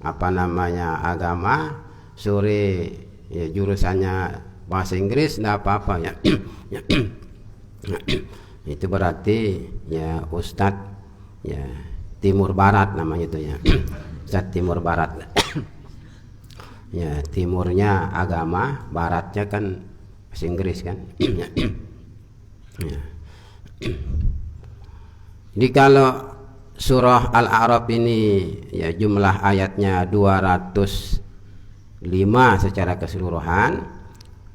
apa namanya agama, sore ya jurusannya bahasa Inggris, enggak apa-apa ya. Itu berarti ya Ustadz ya Timur Barat namanya itu ya. Ustadz Timur Barat. Ya, timurnya agama, baratnya kan bahasa Inggris kan. Ya. Jadi kalau surah Al-A'raf ini ya jumlah ayatnya 205 secara keseluruhan,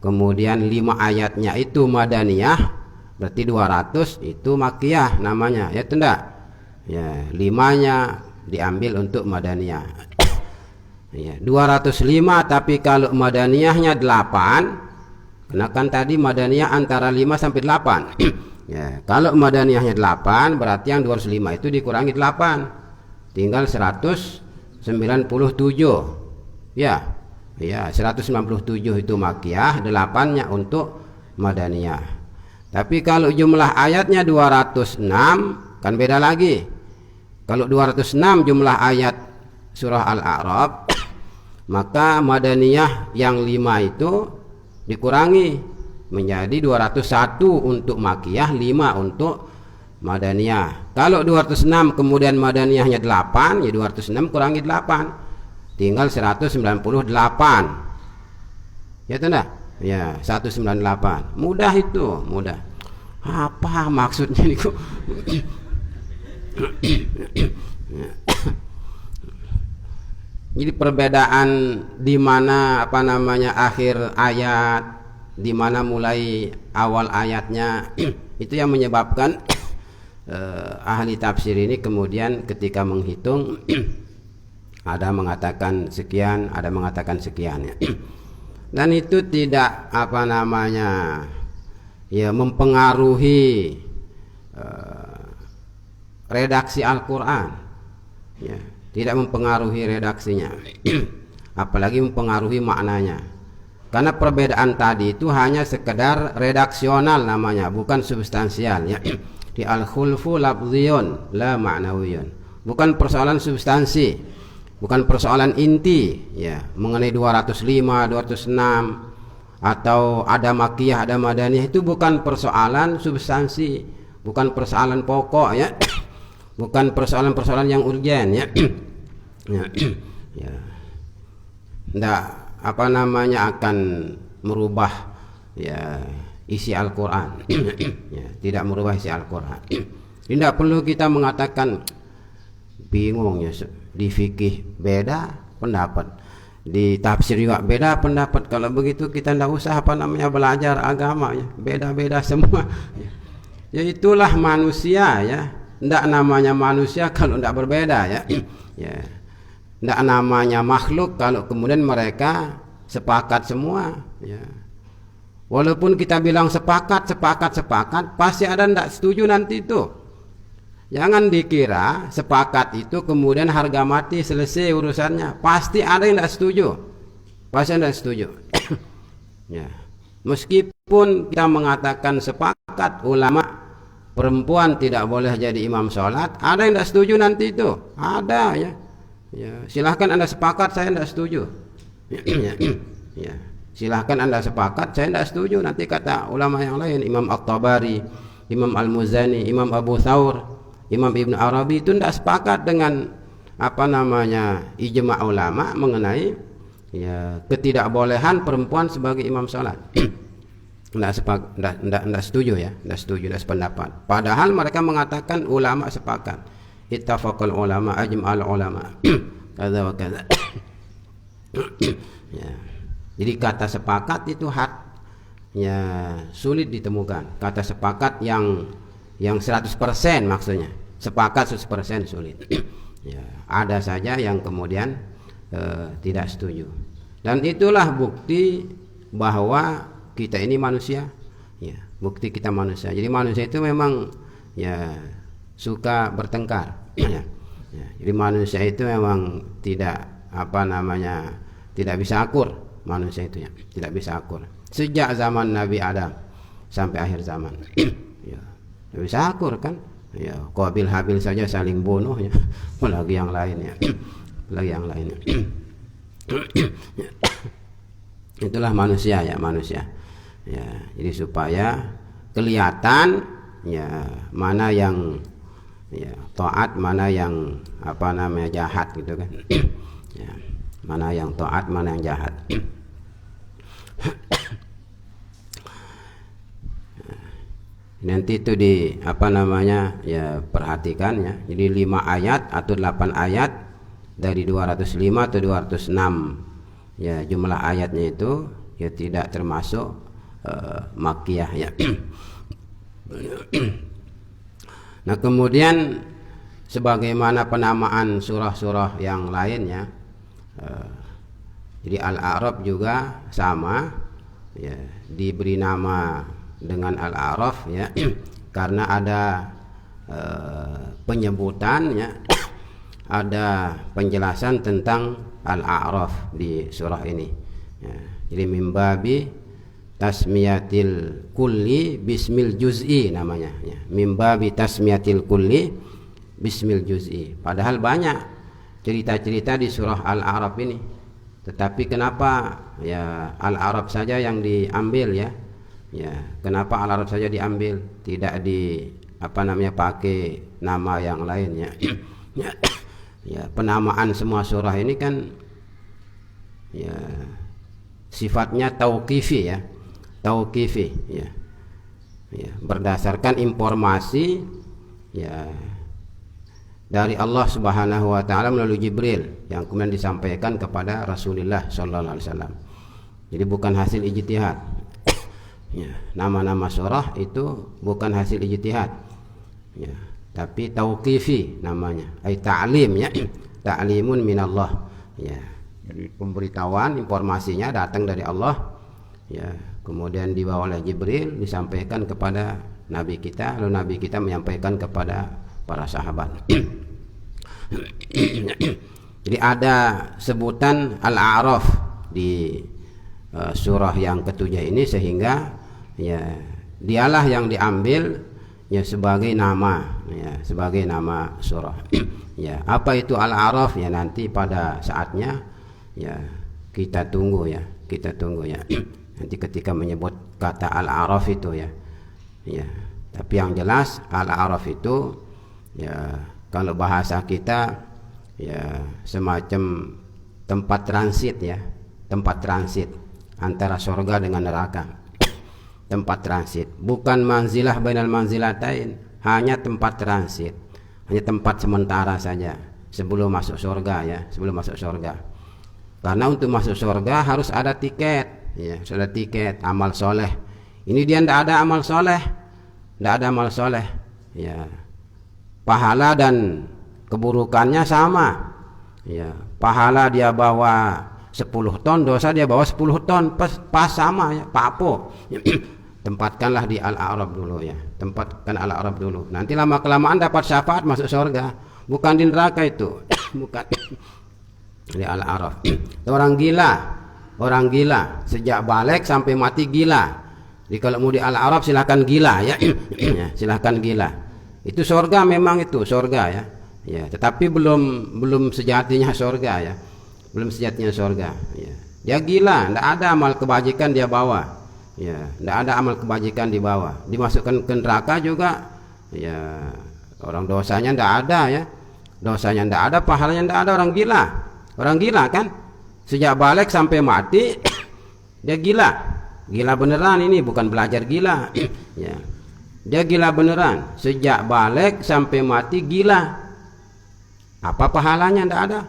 kemudian 5 ayatnya itu madaniyah, berarti 200 itu makiyah namanya ya, itu enggak? Ya, 5-nya diambil untuk madaniyah. Ya, 205 tapi kalau madaniyahnya 8, karena kan tadi madaniyah antara 5 sampai 8. Ya, kalau madaniyahnya 8 berarti yang 205 itu dikurangi 8. Tinggal 197. Ya. Ya, 197 itu makiyah, 8-nya untuk madaniyah. Tapi kalau jumlah ayatnya 206 kan beda lagi. Kalau 206 jumlah ayat surah Al-A'raf, maka madaniyah yang 5 itu dikurangi menjadi 201 untuk makiyah, 5 untuk madaniyah. Kalau 206 kemudian madaniyahnya 8, ya 206 kurangi 8. Tinggal 198. Ya tanda? Ya, 198. Mudah itu, mudah. Apa maksudnya niku? Jadi perbedaan di mana akhir ayat, di mana mulai awal ayatnya itu yang menyebabkan ahli tafsir ini kemudian ketika menghitung ada mengatakan sekian, ada mengatakan sekian ya. Dan itu tidak mempengaruhi redaksi Al-Quran ya, tidak mempengaruhi redaksinya apalagi mempengaruhi maknanya, karena perbedaan tadi itu hanya sekedar redaksional namanya, bukan substansial ya. Di al-khulfu lafziyun la ma'nawiyun, bukan persoalan substansi, bukan persoalan inti ya, mengenai 205, 206 atau ada makiyah, ada madaniyah, itu bukan persoalan substansi, bukan persoalan pokok ya. Bukan persoalan-persoalan yang urgen ya. Ya. Nggak akan merubah ya isi Al-Qur'an. Ya, tidak merubah isi Al-Qur'an. Tidak perlu kita mengatakan bingung ya, di fikih beda pendapat, di tafsir juga beda pendapat. Kalau begitu kita tidak usah belajar agama ya, beda-beda semua. Ya itulah manusia ya. Tidak namanya manusia kalau tidak berbeda ya. Ya. Tidak namanya makhluk kalau kemudian mereka sepakat semua ya. Walaupun kita bilang sepakat, pasti ada tidak setuju nanti itu. Jangan dikira sepakat itu kemudian harga mati selesai urusannya. Pasti ada yang tidak setuju. Pasti ada yang setuju. Ya. Meskipun kita mengatakan sepakat ulama perempuan tidak boleh jadi imam sholat, ada yang tidak setuju nanti itu. Ada ya. Ya, silahkan Anda sepakat, saya tidak setuju. Ya. Silahkan Anda sepakat, saya tidak setuju. Nanti kata ulama yang lain, Imam At-Tabari, Imam Al-Muzani, Imam Abu Thawr, Imam Ibn Arabi itu tidak sepakat dengan ijma' ulama mengenai ya ketidakbolehan perempuan sebagai imam sholat. Tidak setuju ya, tidak sependapat. Padahal mereka mengatakan ulama sepakat. Ittafaqal ulama, ajma'al ulama. Kadza wa kadza. Ya. Jadi kata sepakat itu ya sulit ditemukan. Kata sepakat yang 100% maksudnya. Sepakat 100% sulit. Ya, ada saja yang kemudian tidak setuju. Dan itulah bukti bahwa kita ini manusia ya, bukti kita manusia. Jadi manusia itu memang ya suka bertengkar ya. Ya, jadi manusia itu memang tidak tidak bisa akur. Manusia itu ya tidak bisa akur sejak zaman Nabi Adam sampai akhir zaman. Ya, tidak bisa akur kan ya, Qabil Habil saja saling bunuh ya, apalagi yang lain ya, apalagi yang lain ya. Itulah manusia ya, manusia ya. Jadi supaya kelihatan ya mana yang ya taat, mana yang jahat gitu kan. Ya, mana yang taat, mana yang jahat. Nanti itu di ya perhatikan ya. Jadi 5 ayat atau 8 ayat dari 205 atau 206 ya jumlah ayatnya itu ya tidak termasuk makiyah ya. Nah kemudian sebagaimana penamaan surah-surah yang lainnya. Jadi Al-A'raf juga sama ya, diberi nama dengan Al-A'raf ya karena ada penyebutan ya, ada penjelasan tentang Al-A'raf di surah ini ya. Jadi mimbabi tasmiyatil kulli bismil juz'i namanya ya. Mimbabi tasmiyatil kulli bismil juz'i. Padahal banyak cerita-cerita di surah Al-A'raf ini, tetapi kenapa ya Al-A'raf saja yang diambil ya? Ya, kenapa Al-A'raf saja diambil, tidak di pakai nama yang lainnya? Ya, penamaan semua surah ini kan ya sifatnya tauqifi ya. Tauqifi ya. Ya, berdasarkan informasi ya dari Allah Subhanahu wa taala melalui Jibril yang kemudian disampaikan kepada Rasulullah sallallahu alaihi wasallam. Jadi bukan hasil ijtihad. Ya, nama-nama surah itu bukan hasil ijtihad. Ya, tapi tauqifi namanya. Ai ta'lim ya. Ta'limun minallah. Ya. Jadi pemberitahuan informasinya datang dari Allah. Ya, kemudian dibawa oleh Jibril disampaikan kepada nabi kita, lalu nabi kita menyampaikan kepada para sahabat. Jadi ada sebutan Al-A'raf di surah yang ketujuh ini, sehingga ya dialah yang diambil ya sebagai nama ya, sebagai nama surah. Ya, apa itu Al-A'raf ya, nanti pada saatnya ya kita tunggu ya, kita tunggu ya. Nanti ketika menyebut kata Al-A'raf itu ya. Ya, tapi yang jelas Al-A'raf itu ya kalau bahasa kita ya semacam tempat transit ya, tempat transit antara surga dengan neraka. Tempat transit, bukan manzilah bainal manzilatain, hanya tempat transit, hanya tempat sementara saja sebelum masuk surga ya, sebelum masuk surga. Karena untuk masuk surga harus ada tiket ya, sudah tiket amal soleh. Ini dia tidak ada amal soleh, tidak ada amal soleh ya. Pahala dan keburukannya sama ya. Pahala dia bawa 10 ton, dosa dia bawa 10 ton, pas sama ya, papo. Tempatkanlah di Al-A'raf dulu ya, tempatkan Al-A'raf dulu. Nanti lama kelamaan dapat syafaat masuk surga, bukan di neraka itu. Bukan di Al-A'raf. Orang gila sejak balik sampai mati gila. Jadi kalau mau di Al-A'raf silahkan gila ya. Ya, silahkan gila. Itu surga, memang itu surga ya. Ya, tetapi belum sejatinya surga ya. Belum sejatinya surga ya. Dia gila, tidak ada amal kebajikan dia bawa. Ya, tidak ada amal kebajikan di bawah. Dimasukkan ke neraka juga ya, orang dosanya tidak ada ya. Dosanya tidak ada, pahalanya tidak ada. Orang gila kan, sejak balik sampai mati dia gila beneran. Ini bukan belajar gila ya. Dia gila beneran, sejak balik sampai mati gila. Apa pahalanya? Tidak ada,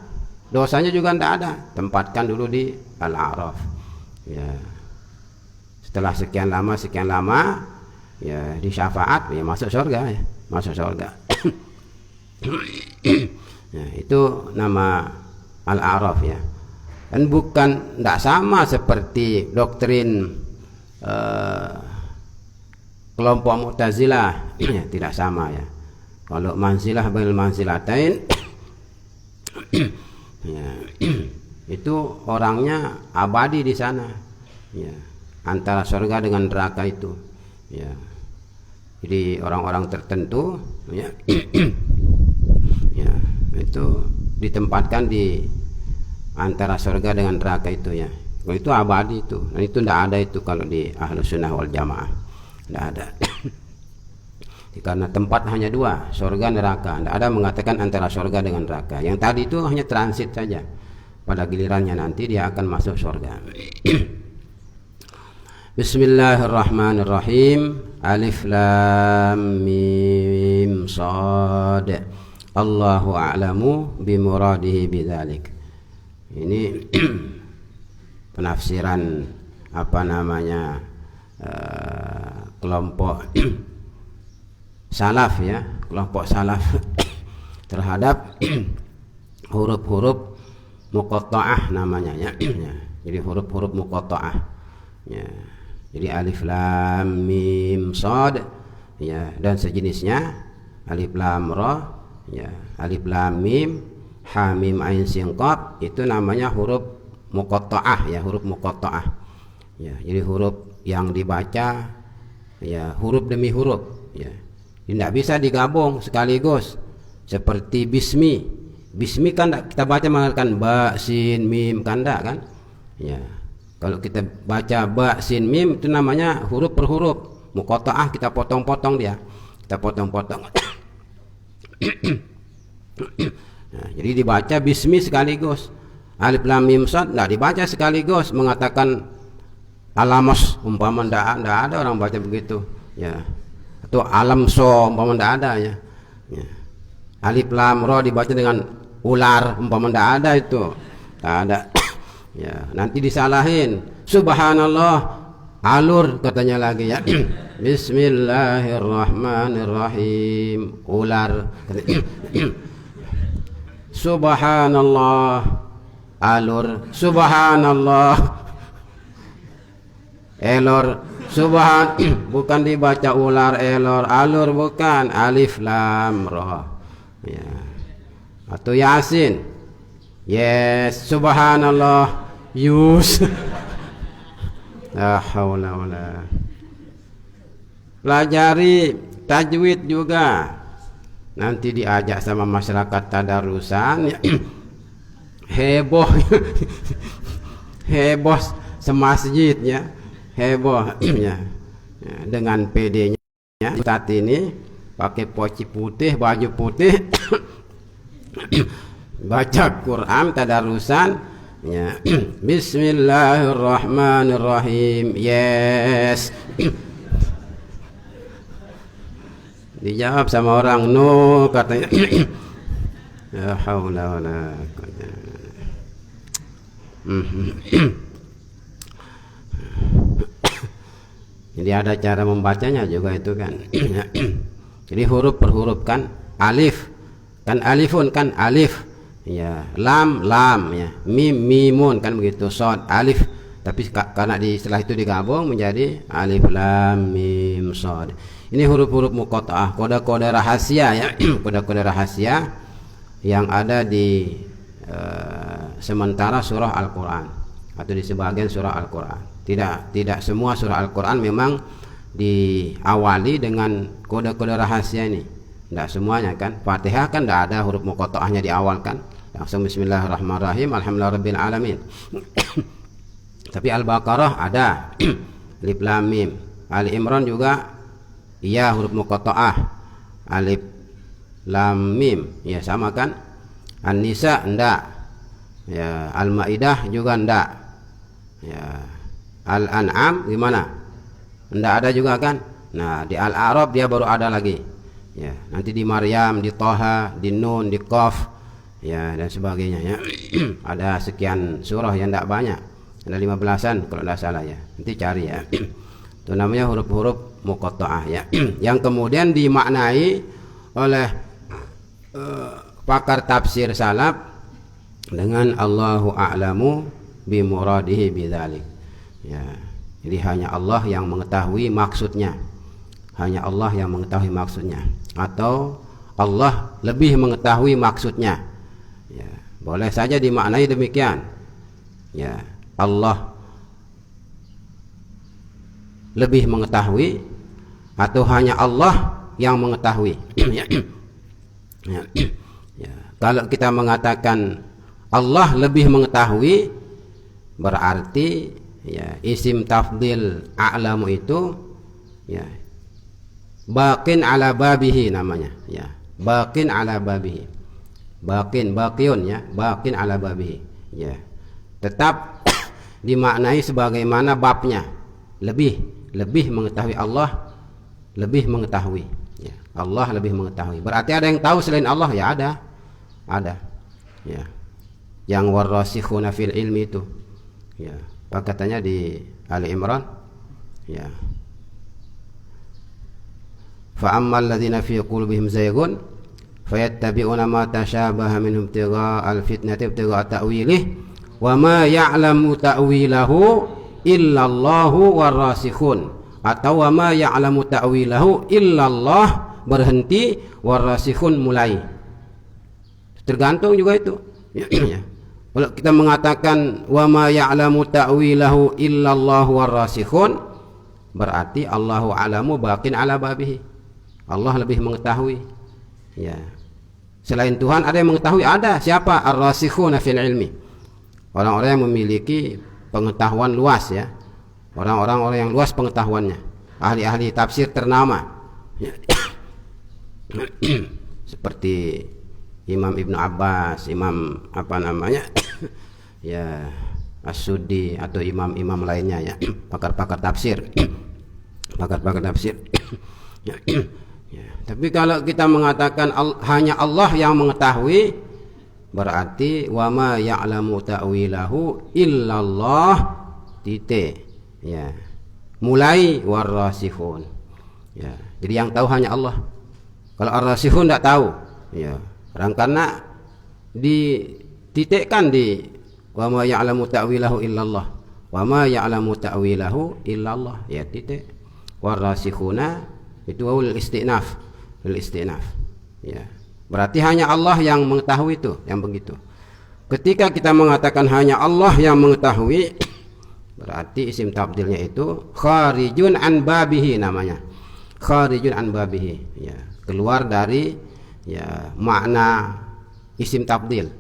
dosanya juga tidak ada. Tempatkan dulu di Al-A'raf ya. Setelah sekian lama ya di syafaat ya masuk surga ya, masuk surga. Ya, itu nama Al-A'raf ya. Dan bukan, tidak sama seperti doktrin kelompok Mu'tazilah ya, tidak sama ya. Kalau manzilah bainal manzilatain ya, itu orangnya abadi di sana ya, antara surga dengan neraka itu ya. Jadi orang-orang tertentu ya, ya itu ditempatkan di antara surga dengan neraka itu ya. Kalau itu abadi itu, dan itu tidak ada itu kalau di Ahlus Sunnah wal Jamaah, tidak ada. Karena tempat hanya dua, surga neraka. Tidak ada mengatakan antara surga dengan neraka. Yang tadi itu hanya transit saja. Pada gilirannya nanti dia akan masuk surga. Bismillahirrahmanirrahim. Alif lam mim shad. Allahu a'lamu bimuradihi bidzalik. Ini penafsiran kelompok salaf ya, kelompok salaf terhadap huruf-huruf muqatta'ah namanya ya. Jadi huruf-huruf muqatta'ah ya. Jadi alif lam mim shad ya, dan sejenisnya, alif lam ra ya, alif lam mim ha mim ain sin qaf, itu namanya huruf muqatta'ah ya, huruf muqatta'ah ya. Jadi huruf yang dibaca ya huruf demi huruf ya. Tidak bisa digabung sekaligus seperti bismi. Bismi kan kita baca mengatakan ba sin mim kan enggak kan ya. Kalau kita baca ba sin mim itu namanya huruf per huruf muqatta'ah, kita potong-potong dia, kita potong-potong. Nah, jadi dibaca bismi sekaligus. Alif lam mim shad enggak dibaca sekaligus mengatakan alamos, umpama enggak ada orang baca begitu ya. Atau alam so umpama enggak ada ya. Alif lam ra dibaca dengan ular umpama enggak ada, itu enggak ada. Ya, nanti disalahin. Subhanallah, alur katanya lagi ya. Bismillahirrahmanirrahim, ular. Subhanallah, alur. Subhanallah, elor. Bukan dibaca ular elor, alur bukan, alif lam ra ya. Atau yasin, yes, subhanallah, yus. La haula wala. Pelajari tajwid juga. Nanti diajak sama masyarakat tadarusan ya. Heboh. Heboh semasjid ya. Heboh ya. Dengan PD-nya Ustaz ini pakai poci putih, baju putih. Baca Quran tadarusan ya. Bismillahirrahmanirrahim, yes. Dijawab sama orang no katanya. Ya haula wala quwwata. Jadi ada cara membacanya juga itu kan. Jadi huruf per huruf kan, alif kan alifun kan alif ya, lam lam ya, mim mimun kan begitu, shad alif, tapi karena setelah itu digabung menjadi alif lam mim shad. Ini huruf-huruf muqatta'ah, kode-kode rahasia ya. Kode-kode rahasia yang ada di sementara surah Al-Quran atau di sebagian surah Al-Quran. Tidak semua surah Al-Quran memang diawali dengan kode-kode rahasia ini. Tidak semuanya kan. Fatihah kan tidak ada huruf muqatta'ahnya di awal kan, langsung bismillahirrahmanirrahim alhamdulillahirabbil alamin. Tapi Al-Baqarah ada alif lam mim. Ali Imran juga iya huruf muqatta'ah, alif lam mim ya sama kan. An-Nisa enggak ya, Al-Maidah juga enggak ya. Al-An'am gimana, enggak ada juga kan. Nah di Al-A'raf dia baru ada lagi ya. Nanti di Maryam, di Thaha, di Nun, di Qaf ya dan sebagainya ya. Ada sekian surah yang enggak banyak, ada 15-an kalau enggak salah ya, nanti cari ya. Itu namanya huruf-huruf muqatta'ah ya. Yang kemudian dimaknai oleh pakar tafsir salaf dengan Allahu a'lamu bi muradihi bidzalik ya. Jadi hanya Allah yang mengetahui maksudnya, hanya Allah yang mengetahui maksudnya, atau Allah lebih mengetahui maksudnya ya. Boleh saja dimaknai demikian ya, Allah lebih mengetahui atau hanya Allah yang mengetahui. Ya. Kalau kita mengatakan Allah lebih mengetahui, berarti ya isim tafdil a'lamu itu ya baqin ala babihi namanya ya, baqin ala babihi, baqiyun ya, baqin ala babihi ya, tetap dimaknai sebagaimana babnya, lebih mengetahui, Allah lebih mengetahui ya. Allah lebih mengetahui, berarti ada yang tahu selain Allah ya, ada ya, yang warasikhuna fil ilmi itu ya. Apa katanya di Ali Imran ya, fa ammal ladzina fi qulubihim zaygun fayattabi'una ma tashabaha minhu ibtigha'al fitnati ibtigha'a ta'wilih wa ma ya'lamu ta'wilahu illallahu warasikhun, atau wa ma ya'lamu ta'wilahu illallah berhenti, warasikhun mulai. Tergantung juga itu. Kalau kita mengatakan wa ma ya'lamu ta'wilahu illallah warasikhun, berarti Allahu a'lamu baqin ala babihi. Allah lebih mengetahui. Ya. Selain Tuhan ada yang mengetahui? Ada. Siapa? Ar-rasikhuna fil ilmi. Orang-orang yang memiliki pengetahuan luas, ya. Orang-orang yang luas pengetahuannya. Ahli-ahli tafsir ternama. Ya. Seperti Imam Ibnu Abbas, Imam apa namanya? Ya, As-Suddi atau imam-imam lainnya, ya. Pakar-pakar tafsir. Pakar-pakar tafsir. Ya. Ya. Tapi kalau kita mengatakan hanya Allah yang mengetahui, berarti wa ma ya'lamu ta'wilahu illallah titik. Ya. Mulai warasikhun. Ya. Jadi yang tahu hanya Allah. Kalau ar-rasikhun tidak tahu. Ya. Karena dititikkan di wa ma ya'lamu ta'wilahu illallah. Wa ma ya'lamu ta'wilahu illallah. Ya, titik. Warasikhuna itu wawul istinaf, ya. Berarti hanya Allah yang mengetahui itu, yang begitu. Ketika kita mengatakan hanya Allah yang mengetahui, berarti isim tabdilnya itu kharijun an babihi namanya. Kharijun an babihi, ya. Keluar dari, ya, makna isim tabdil.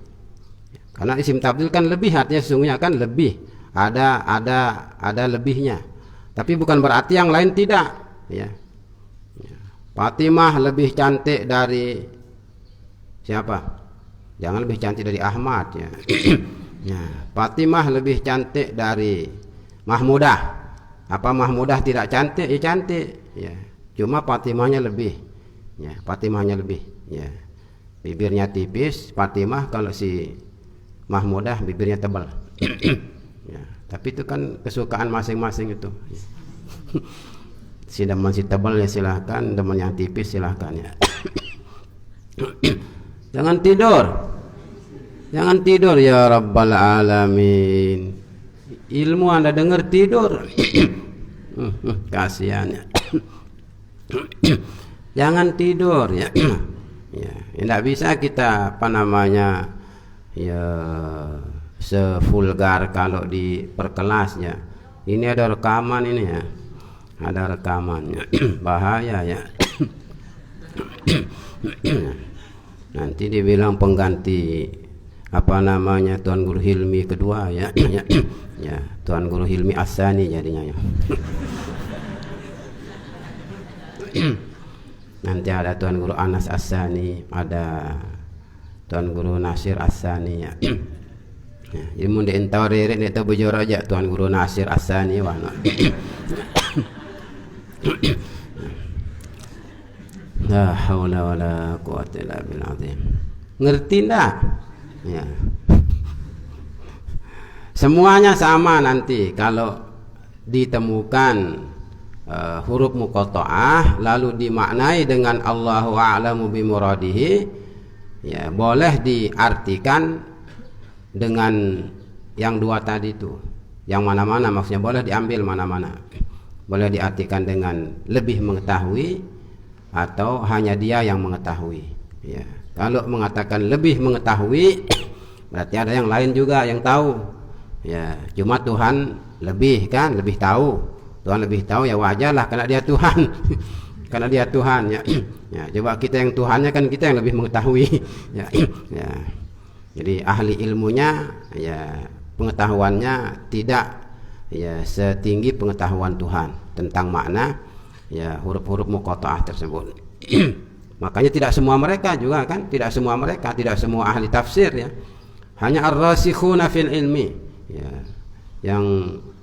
Karena isim tabdil kan lebih, artinya sesungguhnya kan lebih. Ada lebihnya. Tapi bukan berarti yang lain tidak, ya. Fatimah lebih cantik dari siapa? Jangan lebih cantik dari Ahmad, ya. Ya, Fatimah lebih cantik dari Mahmudah. Apa Mahmudah tidak cantik? Ya cantik, ya. Cuma Fatimahnya lebih, ya. Fatimahnya lebih, ya. Bibirnya tipis, Fatimah. Kalau si Mahmudah bibirnya tebal. Ya, tapi itu kan kesukaan masing-masing itu. Si demen si tebal ya silahkan, demen yang tipis silahkan, ya. Jangan tidur ya Rabbal Alamin. Ilmu Anda dengar tidur. Kasihan, ya. Jangan tidur, ya. Ya, tidak bisa kita apa namanya, ya, sevulgar kalau di perkelas, ya. Ini ada rekaman ini, ya. Ada rekamannya. Bahaya, ya. Nanti dibilang pengganti apa namanya Tuan Guru Hilmi kedua, ya. Ya, Tuan Guru Hilmi As-Sani jadinya, ya. Nanti ada Tuan Guru Anas As-Sani, ada Tuan Guru Nasir As-Sani, ya. Ya, jadi mun dientau reret itu bujur aja Tuan Guru Nasir As-Sani, wah. La haula wala quwwata illa billah. Ngerti enggak? Ya. Semuanya sama nanti kalau ditemukan huruf muqatta'ah lalu dimaknai dengan Allahu a'lamu bimuradihi, ya, boleh diartikan dengan yang dua tadi itu. Yang mana-mana maksudnya boleh diambil mana-mana. Boleh diartikan dengan lebih mengetahui atau hanya dia yang mengetahui, ya. Kalau mengatakan lebih mengetahui berarti ada yang lain juga yang tahu, ya. Cuma Tuhan lebih, kan, lebih tahu. Tuhan lebih tahu, ya wajarlah karena dia Tuhan. Karena dia Tuhan, ya. Ya, coba kita yang Tuhannya kan kita yang lebih mengetahui, ya. Ya. Jadi ahli ilmunya, ya, pengetahuannya tidak, ya, setinggi pengetahuan Tuhan tentang makna, ya, huruf-huruf muqatta'ah tersebut. Makanya tidak semua mereka juga, kan, tidak semua mereka, tidak semua ahli tafsir, ya. Hanya ar-rasikhuna fil ilmi, ya, yang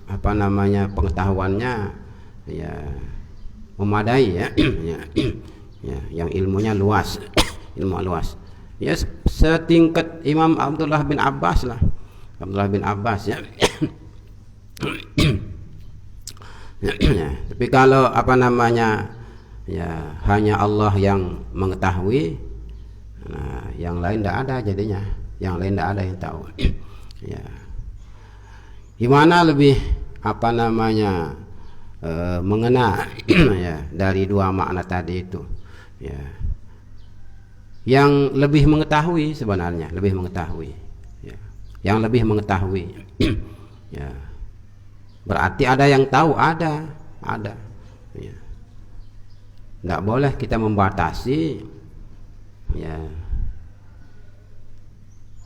apa namanya pengetahuannya, ya, memadai, ya. Ya, ya, yang ilmunya luas, ilmu luas, ya, setingkat Imam Abdullah bin Abbas lah. Abdullah bin Abbas, ya. Ya, tapi kalau apa namanya, ya, hanya Allah yang mengetahui, Nah, yang lain tidak ada jadinya, yang lain tidak ada yang tahu. Ya. Gimana lebih mengena ya dari dua makna tadi itu. Ya. Yang lebih mengetahui sebenarnya, lebih mengetahui. Ya. Yang lebih mengetahui. Ya. Berarti ada yang tahu, ada. Ya. Nggak boleh kita membatasi ya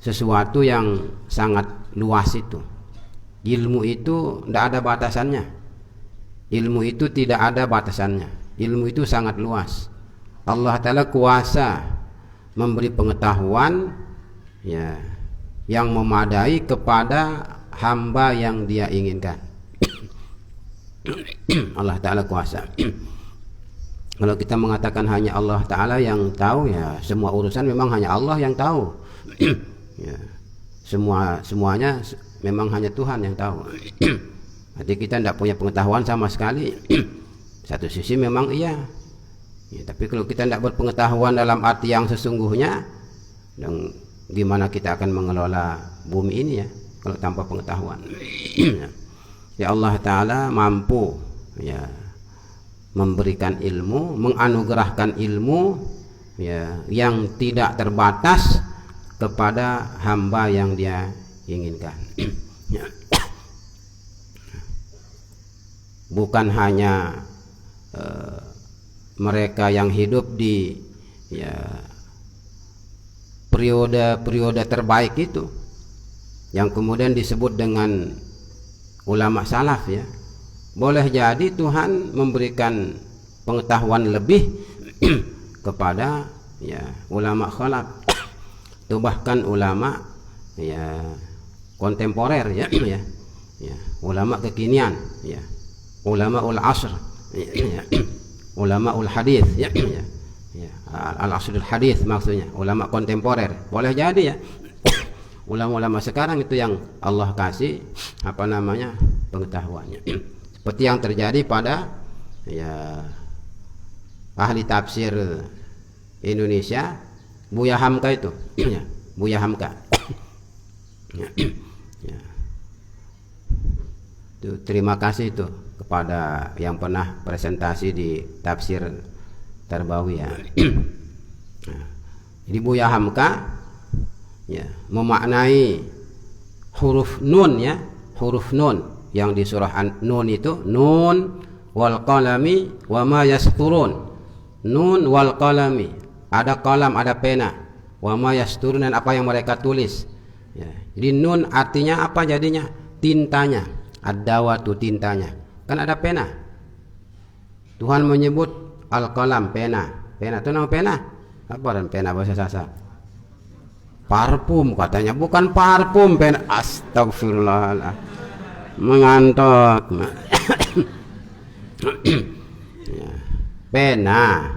sesuatu yang sangat luas itu. Ilmu itu tidak ada batasannya. Ilmu itu tidak ada batasannya. Ilmu itu sangat luas. Allah Ta'ala kuasa memberi pengetahuan ya yang memadai kepada hamba yang Dia inginkan. Allah Ta'ala kuasa. Kalau kita mengatakan hanya Allah Ta'ala yang tahu, ya semua urusan memang hanya Allah yang tahu. Ya, semuanya memang hanya Tuhan yang tahu. Jadi kita tidak punya pengetahuan sama sekali. Satu sisi memang iya. Ya, tapi kalau kita tidak berpengetahuan dalam arti yang sesungguhnya, dan gimana kita akan mengelola bumi ini ya kalau tanpa pengetahuan? Ya Allah Ta'ala mampu ya memberikan ilmu, menganugerahkan ilmu ya yang tidak terbatas kepada hamba yang Dia inginkan. Ya. Bukan hanya mereka yang hidup di ya periode terbaik itu yang kemudian disebut dengan ulama salaf ya. Boleh jadi Tuhan memberikan pengetahuan lebih kepada ya ulama khalaf, atau bahkan ulama ya kontemporer ya, ulama kekinian ya, ulama ul asr ya, ulama ul hadis ya, al asrul hadis maksudnya ulama kontemporer. Boleh jadi ya ulama-ulama sekarang itu yang Allah kasih pengetahuannya. Seperti yang terjadi pada ya ahli tafsir Indonesia Buya Hamka itu ya, Buya Hamka ya. Itu, terima kasih itu kepada yang pernah presentasi di tafsir Tarbawi ya. Jadi Buya Hamka ya memaknai huruf nun ya, huruf nun yang di surah Nun itu, nun wal qalami wa ma yasturun. Nun wal qalami, ada kalam, ada pena, wa ma yasturun, dan apa yang mereka tulis ya. Jadi nun artinya apa jadinya? Tintanya, ad-dawatu, tintanya. Kan ada pena. Tuhan menyebut al-qalam, pena. Pena itu nama pena apa? Dan pena bahasa Sasak parfum katanya, bukan parfum, pena. Astagfirullah, mengantuk. Ya. Pena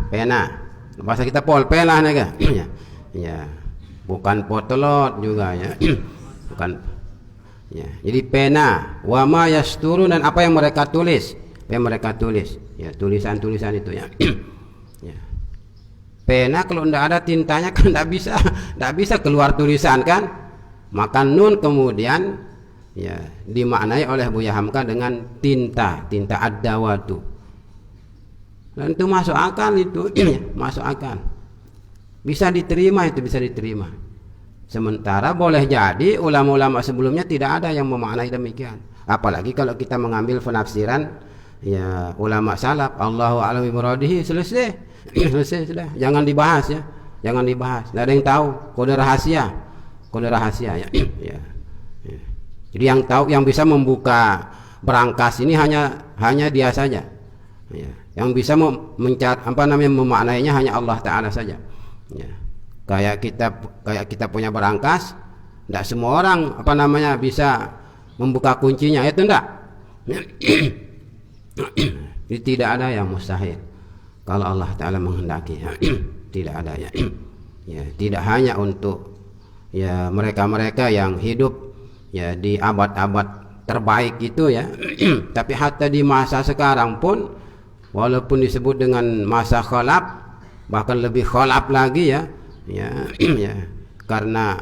bahasa kita pena nih ya, ya bukan potolot juga ya, bukan ya. Jadi pena, wa ma yasturun, dan apa yang mereka tulis, ya tulisan itu ya. Ya. Pena kalau tidak ada tintanya kan tidak bisa keluar tulisan kan, maka nun kemudian ya dimaknai oleh Buya Hamka dengan tinta ad-dawatu, dan itu masuk akal itu ya, masuk akal, bisa diterima, itu bisa diterima. Sementara boleh jadi ulama-ulama sebelumnya tidak ada yang memaknai demikian, apalagi kalau kita mengambil penafsiran ya ulama salaf. Allahu a'lam bimuradihi, selesai sudah, jangan dibahas ya, jangan dibahas, tidak ada yang tahu, kode rahasia ya. Ya. Jadi yang tahu, yang bisa membuka berangkas ini hanya Dia saja. Ya. Yang bisa memaknainya hanya Allah Ta'ala saja. Ya. Kayak kita punya berangkas, tidak semua orang bisa membuka kuncinya, itu enggak. Jadi tidak ada yang mustahil kalau Allah Ta'ala menghendaki. Tidak ada ya. Ya, tidak hanya untuk ya mereka-mereka yang hidup ya di abad-abad terbaik itu ya, tapi hatta di masa sekarang pun, walaupun disebut dengan masa khalaf, bahkan lebih khalaf lagi ya, ya, ya. Karena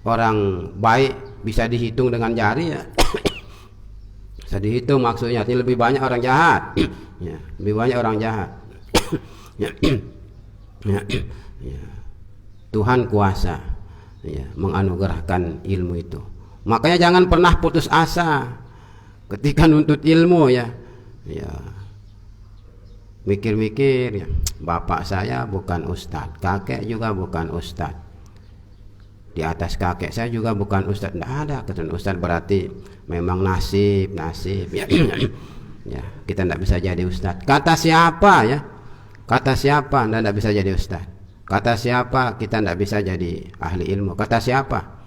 orang baik bisa dihitung dengan jari ya. Bisa dihitung maksudnya, lebih banyak orang jahat. Ya, lebih banyak orang jahat. Ya, ya, ya. Tuhan kuasa ya, menganugerahkan ilmu itu. Makanya jangan pernah putus asa ketika nuntut ilmu ya. Ya. Mikir-mikir ya, bapak saya bukan ustadz, kakek juga bukan ustadz, di atas kakek saya juga bukan ustadz. Tidak ada kata ustadz, berarti memang nasib ya. Ya, kita tidak bisa jadi ustadz. Kata siapa ya? Kata siapa Anda tidak bisa jadi ustadz? Kata siapa kita tidak bisa jadi ahli ilmu? Kata siapa?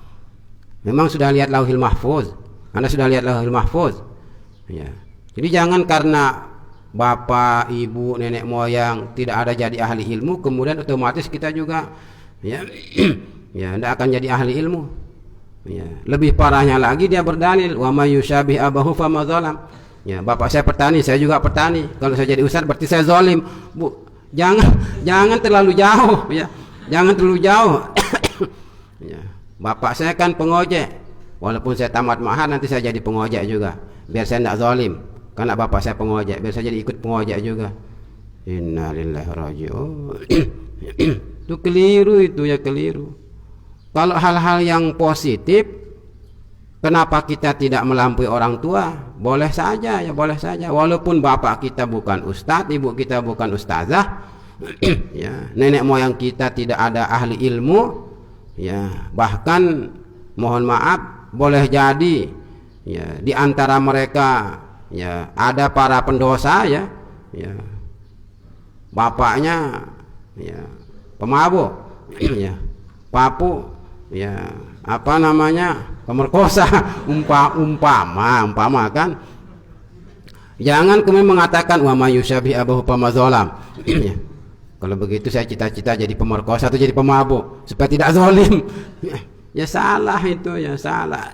Memang sudah lihat Lauhil Mahfuz? Anda sudah lihat Lauhil Mahfuz? Ya. Jadi jangan karena bapak, ibu, nenek moyang tidak ada jadi ahli ilmu, kemudian otomatis kita juga ya ya tidak akan jadi ahli ilmu. Ya, lebih parahnya lagi dia berdalil wa may yusyabih abahu fama zalam. Ya, bapak saya petani, saya juga petani. Kalau saya jadi ustaz berarti saya zalim. Bu, jangan terlalu jauh ya. Jangan terlalu jauh. Ya, bapak saya kan pengojek. Walaupun saya tamat ma'had nanti saya jadi pengojek juga. Biar saya tidak zalim. Karena bapak saya pengojek, biar saya jadi ikut pengojek juga. Innalillahi raji'un. Itu keliru, itu ya keliru. Kalau hal-hal yang positif, kenapa kita tidak melampaui orang tua? Boleh saja ya, boleh saja. Walaupun bapak kita bukan ustadz, ibu kita bukan ustazah, ya, nenek moyang kita tidak ada ahli ilmu, ya, bahkan mohon maaf boleh jadi ya di antara mereka ya ada para pendosa ya, ya bapaknya ya pemabuk, ya papu, ya apa namanya pemerkosa, umpama kan. Jangan kemudian mengatakan wa may yusyabih abahu fama zalam. Ya. Kalau begitu saya cita-cita jadi pemerkosa atau jadi pemabuk supaya tidak zalim. Ya salah itu, ya salah.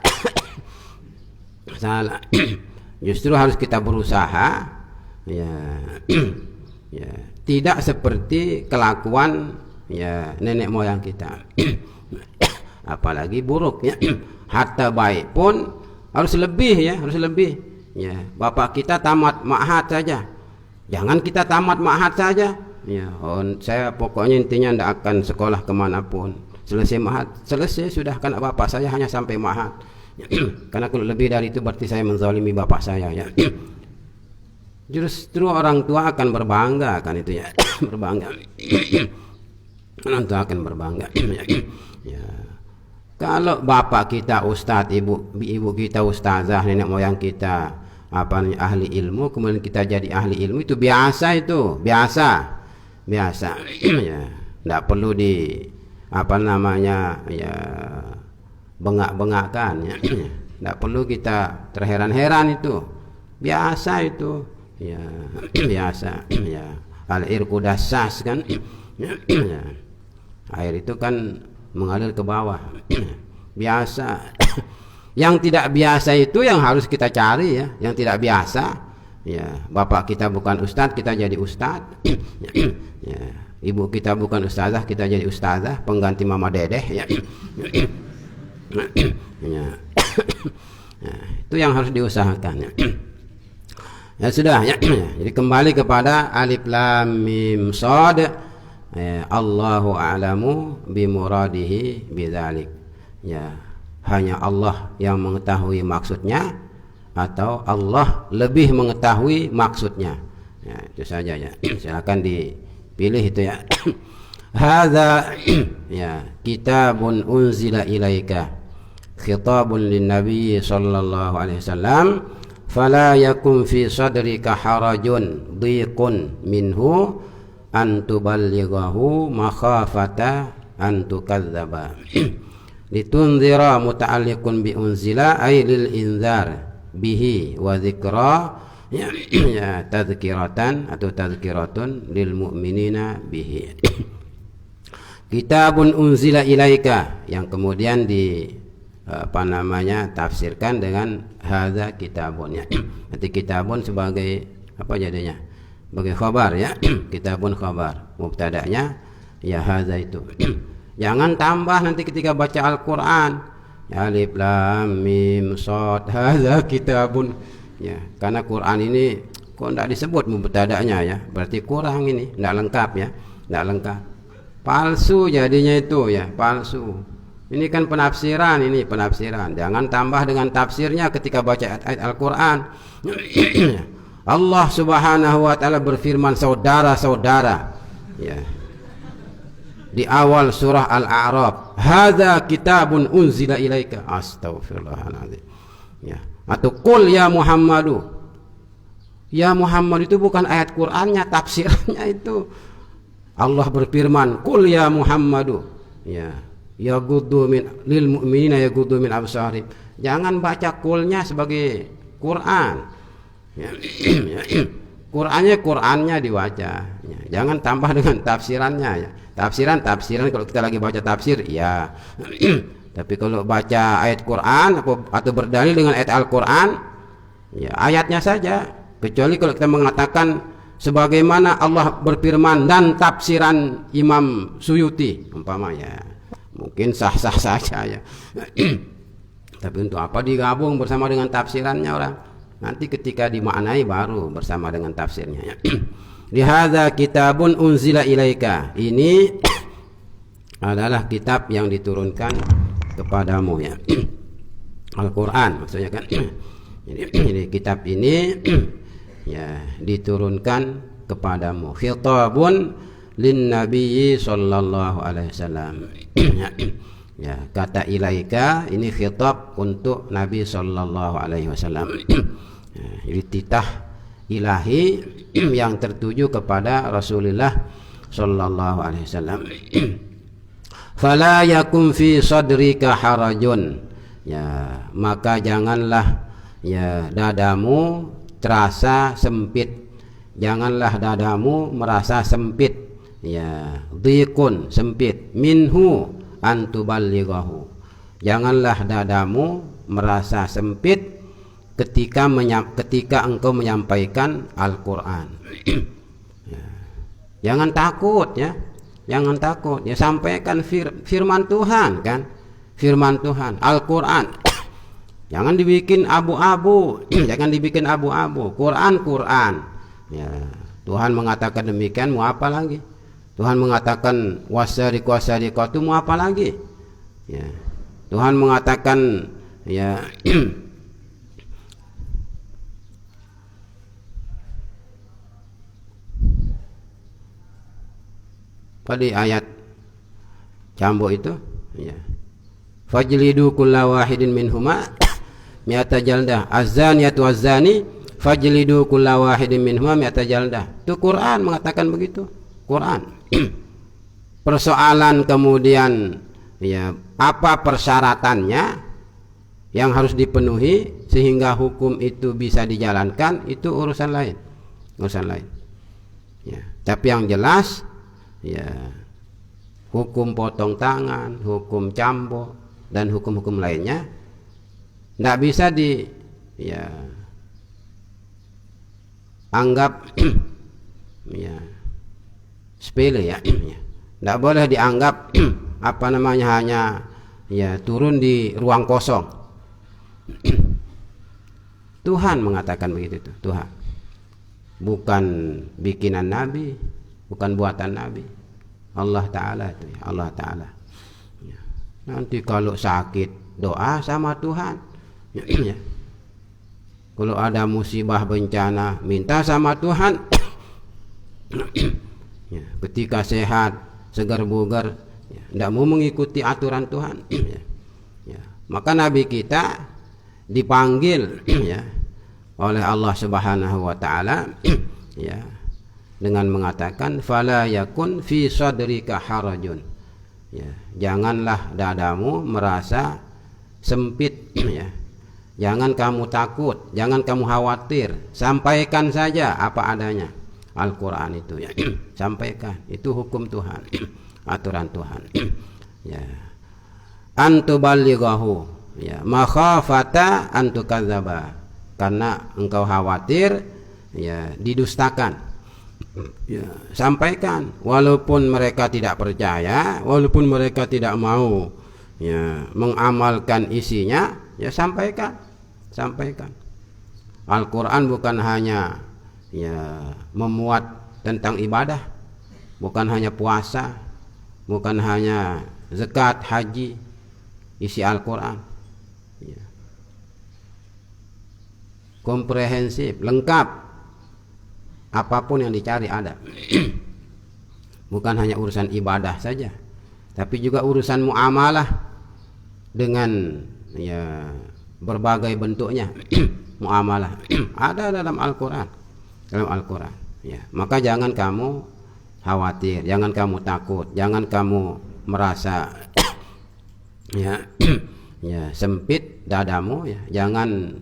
Salah. Justru harus kita berusaha ya, ya tidak seperti kelakuan ya nenek moyang kita. Apalagi buruk ya. Harta baik pun harus lebih ya, harus lebih ya. Bapak kita tamat ma'had saja, jangan kita tamat ma'had saja ya. Saya pokoknya intinya tidak akan sekolah kemanapun, selesai ma'had selesai sudah. Karena bapak saya hanya sampai ma'had. Karena kalau lebih dari itu berarti saya menzalimi bapak saya ya. Justru orang tua akan berbangga kan itu ya. Berbangga. Orang tua akan berbangga ya. Kalau bapak kita ustadz, ibu kita ustazah, nenek moyang kita ahli ilmu, kemudian kita jadi ahli ilmu, itu biasa, itu biasa ya. Tidak perlu di ya bengak-bengakkan ya. Tidak perlu kita terheran-heran, itu biasa itu ya. Biasa ya. Al-irqu dassas kan ya. Air itu kan mengalir ke bawah. Biasa. Yang tidak biasa itu yang harus kita cari ya. Yang tidak biasa ya. Bapak kita bukan ustadz, kita jadi ustadz ya. Ibu kita bukan ustazah, kita jadi ustazah, pengganti mama dedeh ya. Ya. Nah, itu yang harus diusahakan ya. Ya sudah ya. Jadi kembali kepada alif lam mim shad ya, Allahu a'lamu bimuradihi bidzalik ya. Hanya Allah yang mengetahui maksudnya, atau Allah lebih mengetahui maksudnya ya. Itu saja ya. Silakan dipilih itu ya. Hadza ya kitabun unzila ilaika khitabun lin nabiy sallallahu alaihi wasallam fala yakun fi sadrika harajun dhiqun minhu an tuballighahu makhafata an tukadzdzaba litunzira muta'alliqun bi unzila ay lil inzar bihi wa dzikra ya tadhkiratan atau tadhkiratun lil mu'minina bihi. Kitabun unzila ilaika yang kemudian di tafsirkan dengan hadza kitabun ya. Nanti kitabun sebagai apa jadinya? Sebagai khabar ya. Kitabun khabar. Mubtada'nya ya hadza itu. Jangan tambah nanti ketika baca Al-Quran. Alif lam mim shad hadza kitabun. Ya, karena Quran ini kok tidak disebut mubtada'nya ya, berarti kurang ini, tidak lengkap ya, tidak lengkap. Palsu jadinya itu ya, palsu. Ini kan penafsiran, ini penafsiran. Jangan tambah dengan tafsirnya ketika baca ayat Al-Quran. Allah Subhanahu wa taala berfirman, saudara-saudara ya, di awal surah Al-A'raf, hadza kitabun unzila ilaika. Astaghfirullahaladzim ya. Atau qul ya Muhammadu. Ya Muhammad itu bukan ayat Qur'annya, tafsirnya itu. Allah berfirman, qul ya Muhammadu ya, yaghuddu min lil mu'minina yaghuddu min absarihim. Jangan baca qulnya sebagai Quran ya. Qurannya dibaca ya. Jangan tambah dengan tafsirannya ya. Tafsiran kalau kita lagi baca tafsir ya. Tapi kalau baca ayat Quran atau berdalil dengan ayat Al-Quran ya, ayatnya saja. Kecuali kalau kita mengatakan sebagaimana Allah berfirman dan tafsiran Imam Suyuti umpamanya, mungkin sah-sah saja ya. Tapi untuk apa digabung bersama dengan tafsirannya orang? Nanti ketika dimaknai baru bersama dengan tafsirnya ya. Lihadza kitabun unzila ilaika. Ini adalah kitab yang diturunkan kepadamu ya. Al-Quran maksudnya kan. Jadi kitab ini ya diturunkan kepadamu. Khitabun lin nabiyyi sallallahu alaihi wasallam. Ya, kata ilaika ini khitab untuk Nabi sallallahu alaihi wasallam. Jadi titah ilahi yang tertuju kepada Rasulullah sallallahu alaihi wasallam. Fala yakum fi sadrika harajun. Ya, maka janganlah ya dadamu terasa sempit. Janganlah dadamu merasa sempit. Ya, dhiqun sempit minhu antuballighahu. Janganlah dadamu merasa sempit ketika engkau menyampaikan Al-Quran. Ya. Jangan takut ya. Jangan takut ya, sampaikan firman Tuhan kan. Firman Tuhan Al-Quran. Jangan dibikin abu-abu. Jangan dibikin abu-abu. Quran. Ya, Tuhan mengatakan demikian, mau apa lagi? Tuhan mengatakan wasariqatu, mau apa lagi? Ya. Tuhan mengatakan ya pada ayat cambuk itu ya, fajlidu kulla wahidin minhuma mi'ata jaldah az-zaniyatu waz-zani fajlidu kulla wahidin minhuma mi'ata jaldah. Itu Quran mengatakan begitu. Quran. Persoalan kemudian ya, apa persyaratannya yang harus dipenuhi sehingga hukum itu bisa dijalankan, itu urusan lain. Urusan lain. Ya, tapi yang jelas ya, hukum potong tangan, hukum cambuk dan hukum-hukum lainnya tidak bisa ya anggap ya sepele ya. Tidak boleh dianggap apa namanya hanya ya turun di ruang kosong. Tuhan mengatakan begitu, Tuhan. Bukan bikinan Nabi, bukan buatan Nabi. Allah Ta'ala itu ya, Allah Ta'ala ya. Nanti kalau sakit doa sama Tuhan ya. Kalau ada musibah bencana minta sama Tuhan ya. Ketika sehat segar bugar ya, tidak mau mengikuti aturan Tuhan ya. Ya. Maka Nabi kita dipanggil ya oleh Allah Subhanahu wa taala ya, dengan mengatakan fala yakun fi sadrika harajun ya, janganlah dadamu merasa sempit ya. Jangan kamu takut, jangan kamu khawatir, sampaikan saja apa adanya. Al-Quran itu ya, sampaikan, itu hukum Tuhan, aturan Tuhan ya. Antuballighahu ya, makhafata antukadzaba, karena engkau khawatir ya didustakan. Ya, sampaikan walaupun mereka tidak percaya, walaupun mereka tidak mau ya mengamalkan isinya, ya sampaikan. Al-Qur'an bukan hanya ya memuat tentang ibadah, bukan hanya puasa, bukan hanya zakat, haji, isi Al-Qur'an ya komprehensif, lengkap. Apapun yang dicari ada. Bukan hanya urusan ibadah saja, tapi juga urusan muamalah dengan ya berbagai bentuknya. Muamalah ada dalam Al-Qur'an. Ya, maka jangan kamu khawatir, jangan kamu takut, jangan kamu merasa ya sempit dadamu ya. Jangan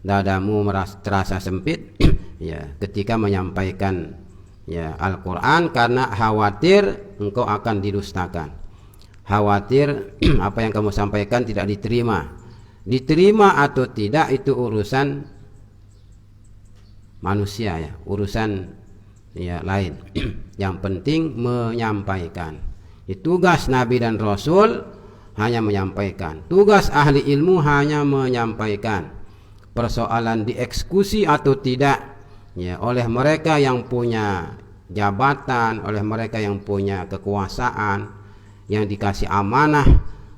dadamu terasa sempit ya ketika menyampaikan ya Al-Qur'an, karena khawatir engkau akan didustakan, khawatir apa yang kamu sampaikan tidak diterima atau tidak itu urusan manusia ya, urusan ya lain. Yang penting menyampaikan. Itu tugas Nabi dan Rasul, hanya menyampaikan. Tugas ahli ilmu hanya menyampaikan. Persoalan dieksekusi atau tidak ya oleh mereka yang punya jabatan, oleh mereka yang punya kekuasaan, yang dikasih amanah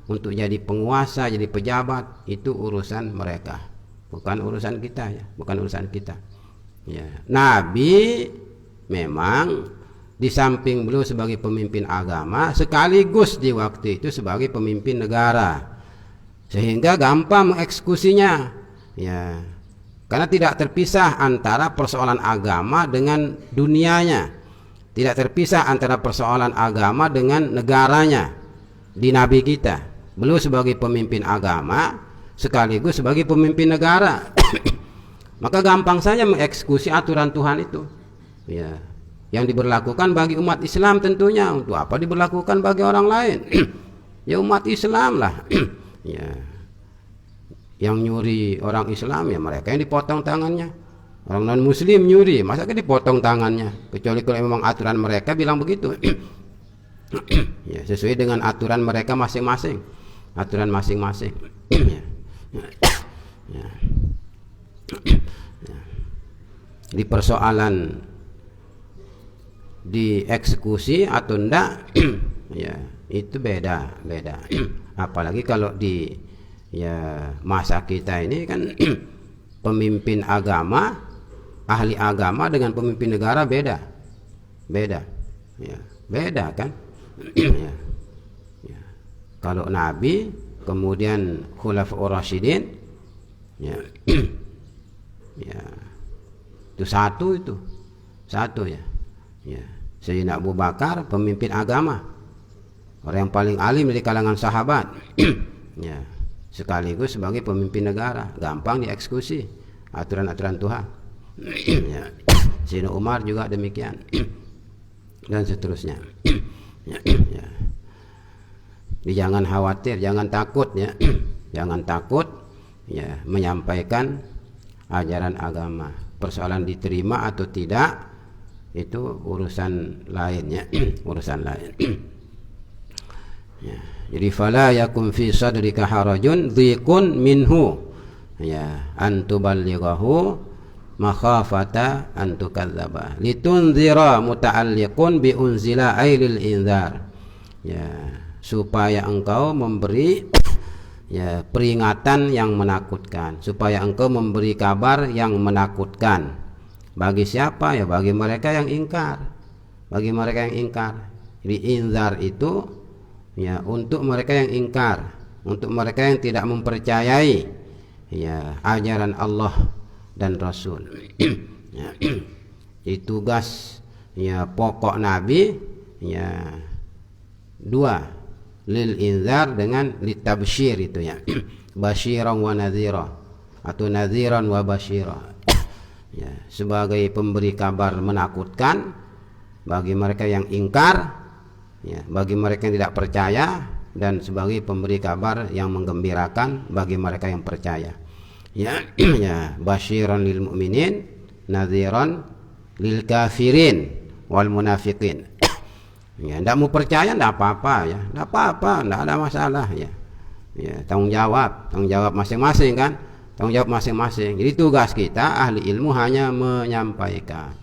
untuk jadi penguasa, jadi pejabat, itu urusan mereka, bukan urusan kita ya, bukan urusan kita ya. Nabi memang di samping beliau sebagai pemimpin agama, sekaligus di waktu itu sebagai pemimpin negara, sehingga gampang mengeksekusinya ya, karena tidak terpisah antara persoalan agama dengan dunianya, tidak terpisah antara persoalan agama dengan negaranya. Di Nabi kita, beliau sebagai pemimpin agama sekaligus sebagai pemimpin negara. Maka gampang saja mengeksekusi aturan Tuhan itu ya, yang diberlakukan bagi umat Islam tentunya. Untuk apa diberlakukan bagi orang lain? Ya umat Islam lah. Ya, yang nyuri orang Islam ya mereka yang dipotong tangannya. Orang non muslim nyuri, masa dipotong tangannya? Kecuali kalau memang aturan mereka bilang begitu. Ya, sesuai dengan aturan mereka masing-masing. Aturan masing-masing. Ya. Ya. Ya. Di persoalan dieksekusi atau enggak ya itu beda. Apalagi kalau di ya masa kita ini kan pemimpin agama, ahli agama dengan pemimpin negara beda ya, beda kan. Ya. Ya. Kalau Nabi kemudian Khulafaur Rasyidin ya ya itu satu ya. Ya, Sayyidina Abu Bakar pemimpin agama, orang yang paling alim dari kalangan sahabat. Ya, sekaligus sebagai pemimpin negara, gampang dieksekusi aturan-aturan Tuhan. Ya. Sayyidina Umar juga demikian. Dan seterusnya. Ya. Ya. Jadi jangan khawatir, jangan takut ya. Jangan takut ya menyampaikan ajaran agama. Persoalan diterima atau tidak itu urusan lainnya. Urusan lain. Ya. Jadi fala yakum fi sadrika harajun dhiqun minhu ya antuballighahu makhafata antukadzaba litunzira muta'alliqun bi unzila ailil inzar ya, supaya engkau memberi ya peringatan yang menakutkan, supaya engkau memberi kabar yang menakutkan. Bagi siapa ya? Bagi mereka yang ingkar, bagi mereka yang ingkar. Jadi inzar itu ya untuk mereka yang ingkar, untuk mereka yang tidak mempercayai ya ajaran Allah dan Rasul. Ya. Jadi tugas ya pokok Nabi ya dua, lil inzar dengan litabsyir itu ya. Basyiran wa nadhira atau nadhiran wa basyira. Ya, sebagai pemberi kabar menakutkan bagi mereka yang ingkar, ya, bagi mereka yang tidak percaya, dan sebagai pemberi kabar yang menggembirakan bagi mereka yang percaya. Ya, ya, basyiran lil mu'minin, nadhiran lil kafirin. wal munafiqin. Ya, tidak mau percaya tidak apa-apa ya, tidak apa-apa, tidak ada masalah ya. Ya, tanggung jawab masing-masing kan, tanggung jawab masing-masing. Jadi tugas kita ahli ilmu hanya menyampaikan.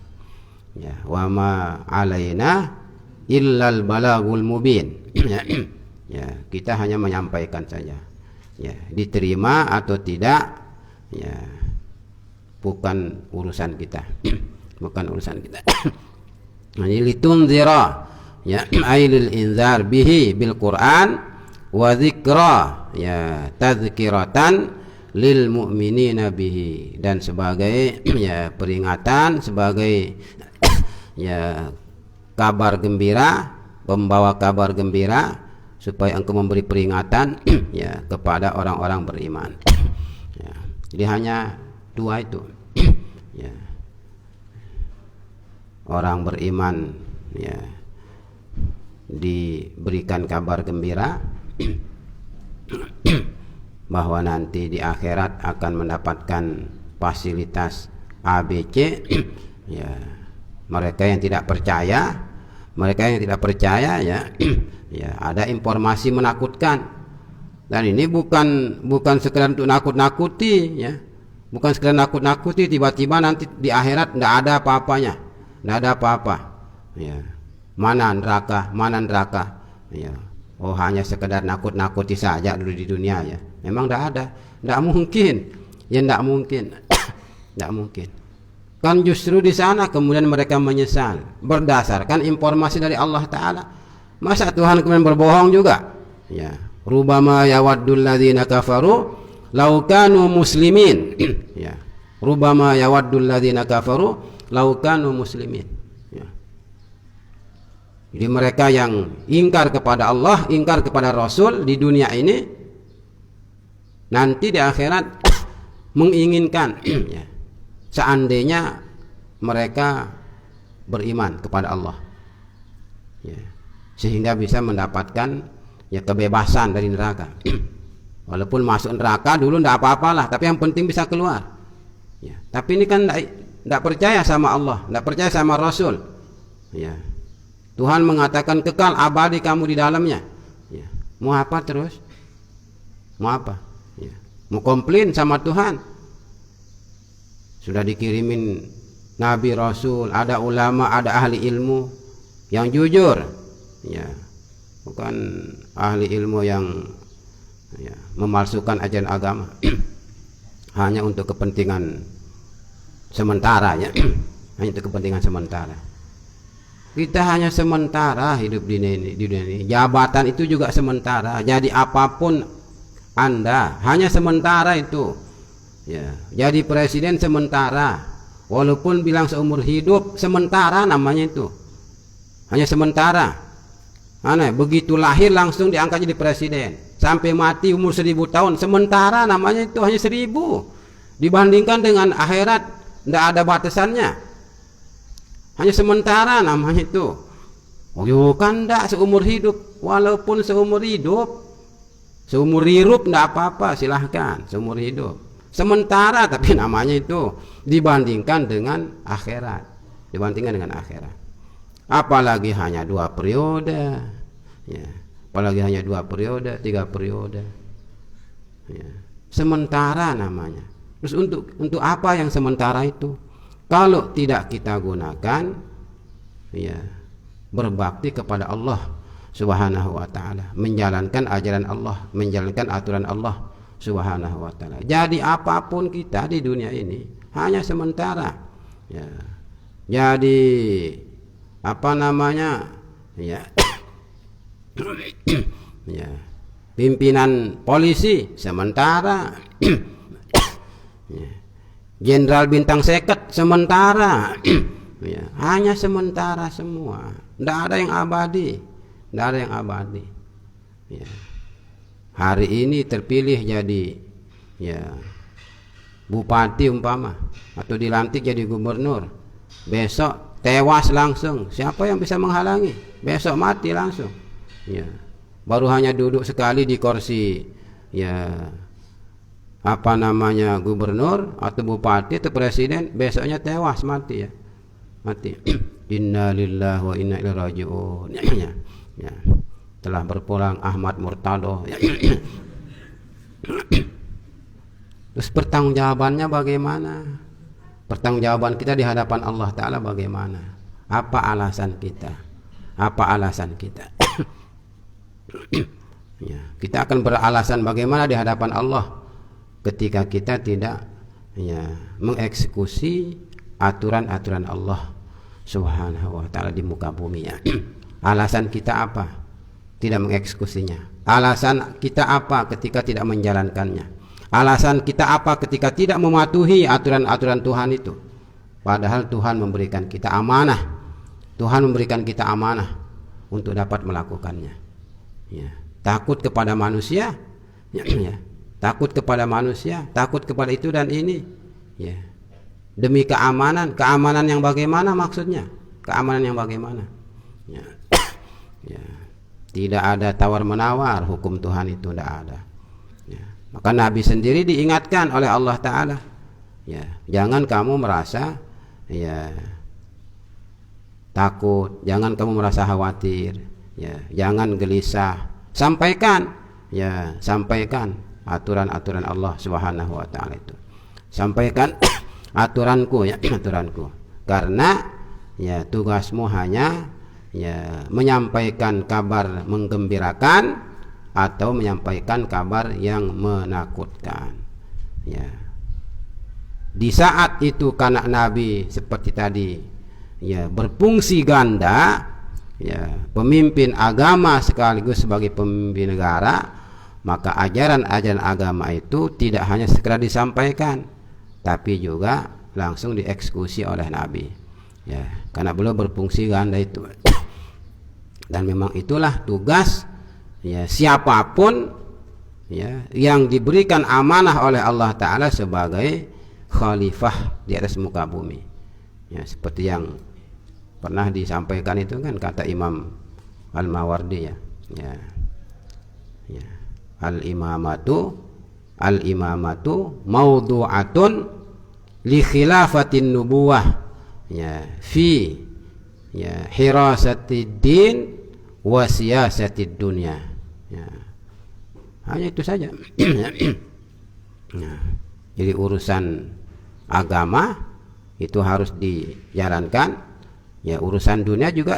Ya, wa ma alaina illal balagul mubin. Ya, kita hanya menyampaikan saja. Ya, diterima atau tidak, ya, bukan urusan kita. Bukan urusan kita. Ini litunzira, ya, ailil inzar bihi bil Quran wa dzikra, ya, tadzkiratan lil mu'minina bihi, dan sebagai ya peringatan, sebagai ya kabar gembira, pembawa kabar gembira supaya engkau memberi peringatan ya kepada orang-orang beriman. Ya, jadi hanya dua itu. Ya. Orang beriman ya diberikan kabar gembira bahwa nanti di akhirat akan mendapatkan fasilitas ABC. Ya, mereka yang tidak percaya ya ya ada informasi menakutkan, dan ini bukan sekedar untuk nakut-nakuti ya, bukan sekedar nakut-nakuti tiba-tiba nanti di akhirat tidak ada apa-apanya, tidak ada apa-apa ya. Mana neraka ya. Oh, hanya sekedar nakut-nakuti saja dulu di dunia ya. Memang tidak mungkin ya, tidak mungkin. Tidak mungkin. Kan justru di sana kemudian mereka menyesal berdasarkan informasi dari Allah Ta'ala. Masa Tuhan kemudian berbohong juga ya. Rubama yawaddul ladzina kafaru law kanu muslimin. Ya. Rubama yawaddul ladzina kafaru law kanu muslimin. Jadi mereka yang ingkar kepada Allah, ingkar kepada Rasul di dunia ini, nanti di akhirat menginginkan ya, seandainya mereka beriman kepada Allah ya, sehingga bisa mendapatkan ya kebebasan dari neraka. Walaupun masuk neraka dulu tidak apa-apalah, tapi yang penting bisa keluar ya. Tapi ini kan tidak percaya sama Allah, tidak percaya sama Rasul ya. Tuhan mengatakan kekal abadi kamu di dalamnya ya. Mau apa terus? Mau apa ya? Mau komplain sama Tuhan? Sudah dikirimin Nabi Rasul, ada ulama, ada ahli ilmu yang jujur ya, bukan ahli ilmu yang ya, memalsukan ajaran agama hanya untuk kepentingan sementara ya. Hanya untuk kepentingan sementara. Kita hanya sementara hidup di dunia ini. Jabatan itu juga sementara. Jadi apapun Anda hanya sementara itu. Ya, jadi presiden sementara. Walaupun bilang seumur hidup, sementara namanya itu. Hanya sementara. Aneh, begitu lahir langsung diangkat jadi presiden. Sampai mati umur 1000 tahun, sementara namanya itu, hanya 1000. Dibandingkan dengan akhirat, tidak ada batasannya. Hanya sementara namanya itu. Oh kan enggak seumur hidup. Walaupun seumur hidup enggak apa-apa, silahkan seumur hidup. Sementara tapi namanya itu dibandingkan dengan akhirat. Dibandingkan dengan akhirat. Apalagi hanya 2 periode. Ya. Apalagi hanya 2 periode, 3 periode. Ya. Sementara namanya. Terus untuk apa yang sementara itu? Kalau tidak kita gunakan ya, berbakti kepada Allah Subhanahu wa taala, menjalankan ajaran Allah, menjalankan aturan Allah Subhanahu wa taala. Jadi apapun kita di dunia ini hanya sementara. Ya. Jadi apa namanya? Ya. Ya. Pimpinan polisi sementara. Ya. Jenderal bintang 2 sementara. Ya, hanya sementara semua. Tidak ada yang abadi. Tidak ada yang abadi. Ya. Hari ini terpilih jadi ya bupati umpama, atau dilantik jadi gubernur. Besok tewas langsung. Siapa yang bisa menghalangi? Besok mati langsung. Ya. Baru hanya duduk sekali di kursi ya apa namanya gubernur atau bupati atau presiden, besoknya tewas mati ya, mati. Inna lillahi wa inna ilaihi raji'un. Ya. Telah berpulang Ahmad Murtado. Terus pertanggungjawabannya bagaimana? Pertanggungjawaban kita di hadapan Allah Ta'ala bagaimana? Apa alasan kita? Apa alasan kita? Ya, kita akan beralasan bagaimana di hadapan Allah ketika kita tidak mengeksekusi aturan-aturan Allah Subhanahu wa Ta'ala di muka bumi ya. Alasan kita apa? Tidak mengeksekusinya. Alasan kita apa ketika tidak menjalankannya? Alasan kita apa ketika tidak mematuhi aturan-aturan Tuhan itu? Padahal Tuhan memberikan kita amanah. Tuhan memberikan kita amanah untuk dapat melakukannya. Ya. Takut kepada manusia, ya. Takut kepada manusia, takut kepada itu dan ini, ya. Demi keamanan yang bagaimana maksudnya? Keamanan yang bagaimana? Ya. Ya. Tidak ada tawar menawar, hukum Tuhan itu tidak ada. Ya. Maka Nabi sendiri diingatkan oleh Allah Ta'ala, ya, jangan kamu merasa takut, jangan kamu merasa khawatir, ya, jangan gelisah. Sampaikan aturan-aturan Allah Subhanahu wa Ta'ala itu. Sampaikan aturanku, aturanku. Karena tugasmu hanya menyampaikan kabar menggembirakan atau menyampaikan kabar yang menakutkan. Ya. Di saat itu kanak Nabi seperti tadi berfungsi ganda, pemimpin agama sekaligus sebagai pemimpin negara, maka ajaran-ajaran agama itu tidak hanya sekedar disampaikan, tapi juga langsung dieksekusi oleh Nabi. Ya, karena beliau berfungsi ganda itu. Dan memang itulah tugas siapapun yang diberikan amanah oleh Allah Ta'ala sebagai khalifah di atas muka bumi. Ya, seperti yang pernah disampaikan itu kan kata Imam Al-Mawardi al-imamatu maudu'atun li khilafatin nubuwah fi hirasatid din wa siyasatid dunya. Hanya itu saja. Jadi urusan agama itu harus dijalankan, urusan dunia juga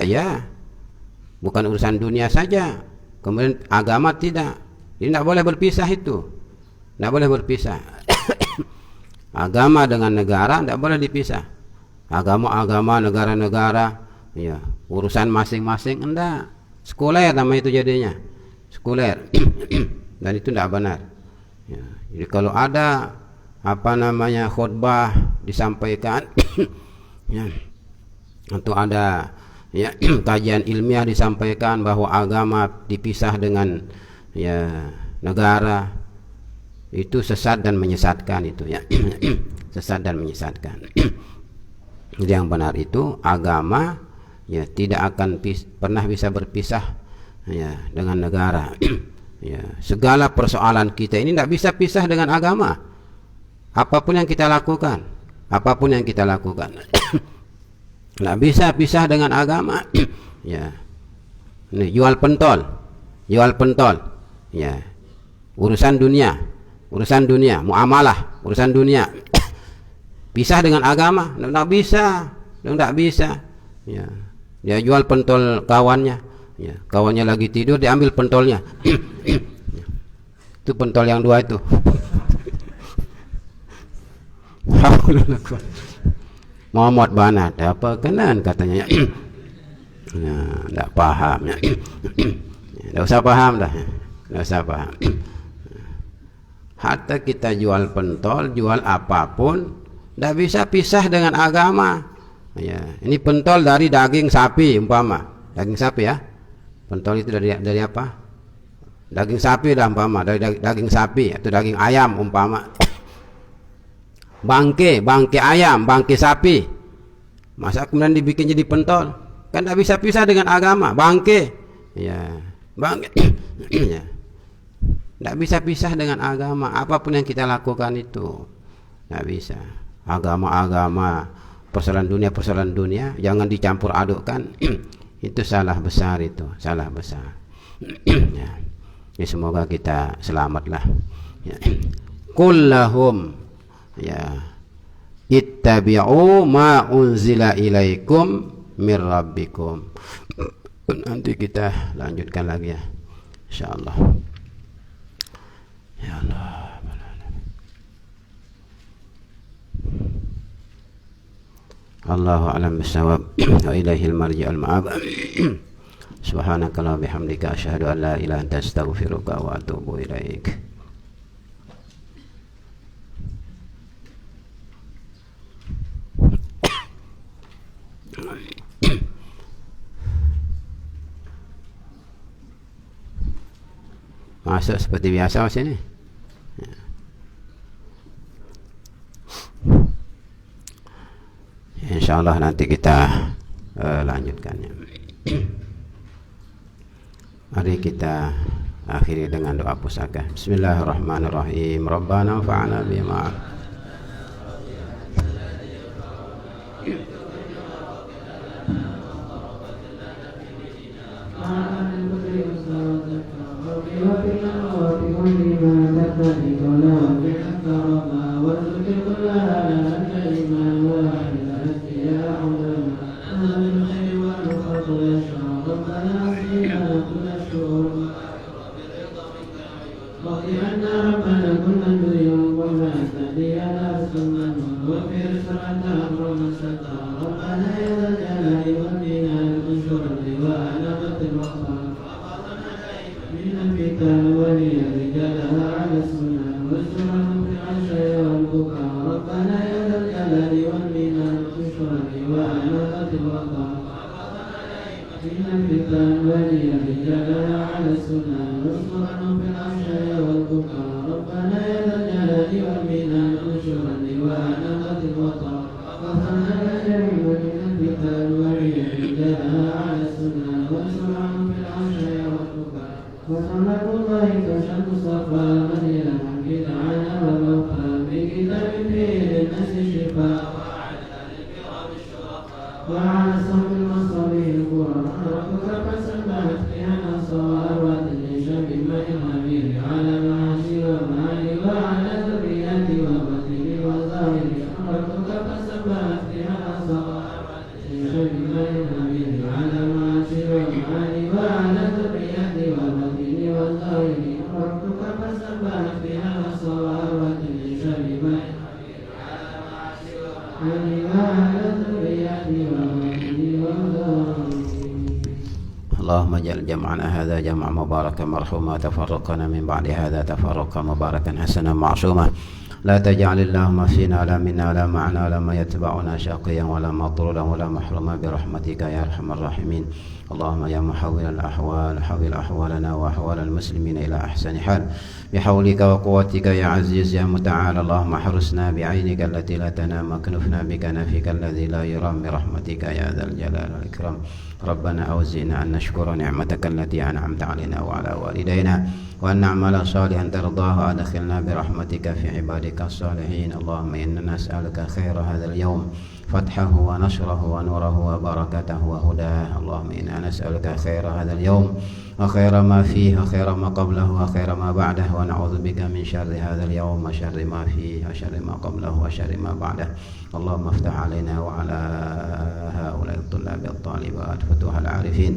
bukan urusan dunia saja, kemudian agama tidak. Jadi tidak boleh berpisah itu, tidak boleh berpisah. Agama dengan negara tidak boleh dipisah. Agama negara-negara, urusan masing-masing enggak. Sekuler nama itu jadinya, sekuler. Dan itu tidak benar. Jadi kalau ada khutbah disampaikan untuk ada kajian ilmiah disampaikan bahwa agama dipisah dengan negara, itu sesat dan menyesatkan itu sesat dan menyesatkan. Jadi yang benar itu agama tidak akan pernah bisa berpisah dengan negara. Segala persoalan kita ini tidak bisa pisah dengan agama. Apapun yang kita lakukan nggak bisa pisah dengan agama. Ini jual pentol, urusan dunia, muamalah, urusan dunia, pisah dengan agama, nggak bisa. Dia jual pentol kawannya, kawannya lagi tidur, diambil pentolnya. Itu pentol yang dua itu. Muhammad banat apa kenan katanya. Tidak paham. Tidak usah paham dah. Hatta kita jual pentol, jual apapun, tidak bisa pisah dengan agama. Ini pentol dari daging sapi umpama, daging sapi Pentol itu dari apa? Daging sapi dah umpama, dari daging sapi atau daging ayam umpama. Bangke ayam, bangke sapi, masa kemudian dibikin jadi pentol? Kan tidak bisa pisah dengan agama. Bangke, tidak bisa pisah dengan agama. Apapun yang kita lakukan itu tidak bisa. Agama persoalan dunia jangan dicampur adukkan. Itu salah besar, itu salah besar. Ya. Ya, semoga kita selamatlah. Ya. Kullahum ya ittabi'u ma unzila ilaikum mir rabbikum. Nanti kita lanjutkan lagi ya, insyaallah. Ya Allah. Allahu a'lam bissawab wa ilaihil marji'ul ma'ab. Subhanaka wa bihamdika asyhadu an la ilaha illa anta astaghfiruka wa atubu ilaik. Masuk seperti biasa sini. InsyaAllah nanti kita lanjutkannya. Mari kita akhiri dengan doa pusaka. Bismillahirrahmanirrahim. Rabbana fa'ana bima اللهم اجعل جمعنا هذا جمع مباركا مرحوما تفرقنا من بعد هذا تفرقا مباركا حسنا معصوما لا تجعل اللهم فينا ولا منا ولا معنا ولا ما يتبعنا شقيا ولا مطرودا ولا محروما برحمتك يا ارحم الراحمين. اللهم يا محول الأحوال حول أحوالنا وأحوال المسلمين إلى أحسن حال بحولك وقوتك يا عزيز يا متعال. اللهم احرسنا بعينك التي لا تنام واكنفنا بكنفك الذي لا يرام برحمتك يا ذا الجلال والإكرام. ربنا أوزئنا أن نشكر نعمتك التي أنعمت علينا وعلى والدينا وأن نعمل صالحا ترضاه وأدخلنا برحمتك في عبادك الصالحين. اللهم إنا نسألك خير هذا اليوم فتحه ونشره ونوره وبركته وهداه. اللهم إنا نسألك خير هذا اليوم وخير ما فيه وخير ما قبله وخير ما بعده ونعوذ بك من شر هذا اليوم وشر ما فيه وشر ما قبله وشر ما بعده. اللهم افتح علينا وعلى هؤلاء الطلاب الطالبات فتوح العارفين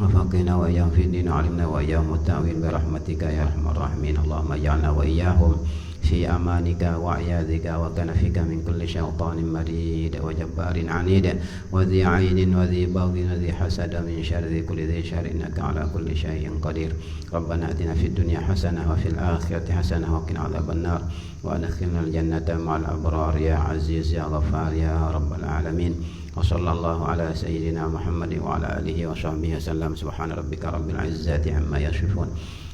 وفقنا وإياهم في الدين وعلمنا وإياهم التأويل برحمتك يا أرحم الراحمين. اللهم اجعلنا وإياهم في أمانك وعياذك وكنفك من كل شيطان مريد وجبار عنيد وذي عين وذي بغي وذي حسد من شر كل ذي شر إنك على كل شيء قدير. ربنا آتنا في الدنيا حسنة وفي الآخرة حسنة وقنا عذاب النار وأدخلنا الجنة مع الأبرار يا عزيز يا غفار يا رب العالمين. وصلى الله على سيدنا محمد وعلى آله وصحبه وسلم. سبحان ربك رب العزة عما يصفون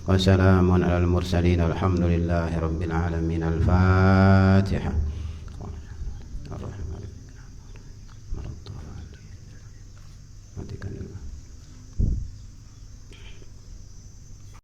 وسلام على المرسلين والحمد لله رب العالمين. الفاتحة.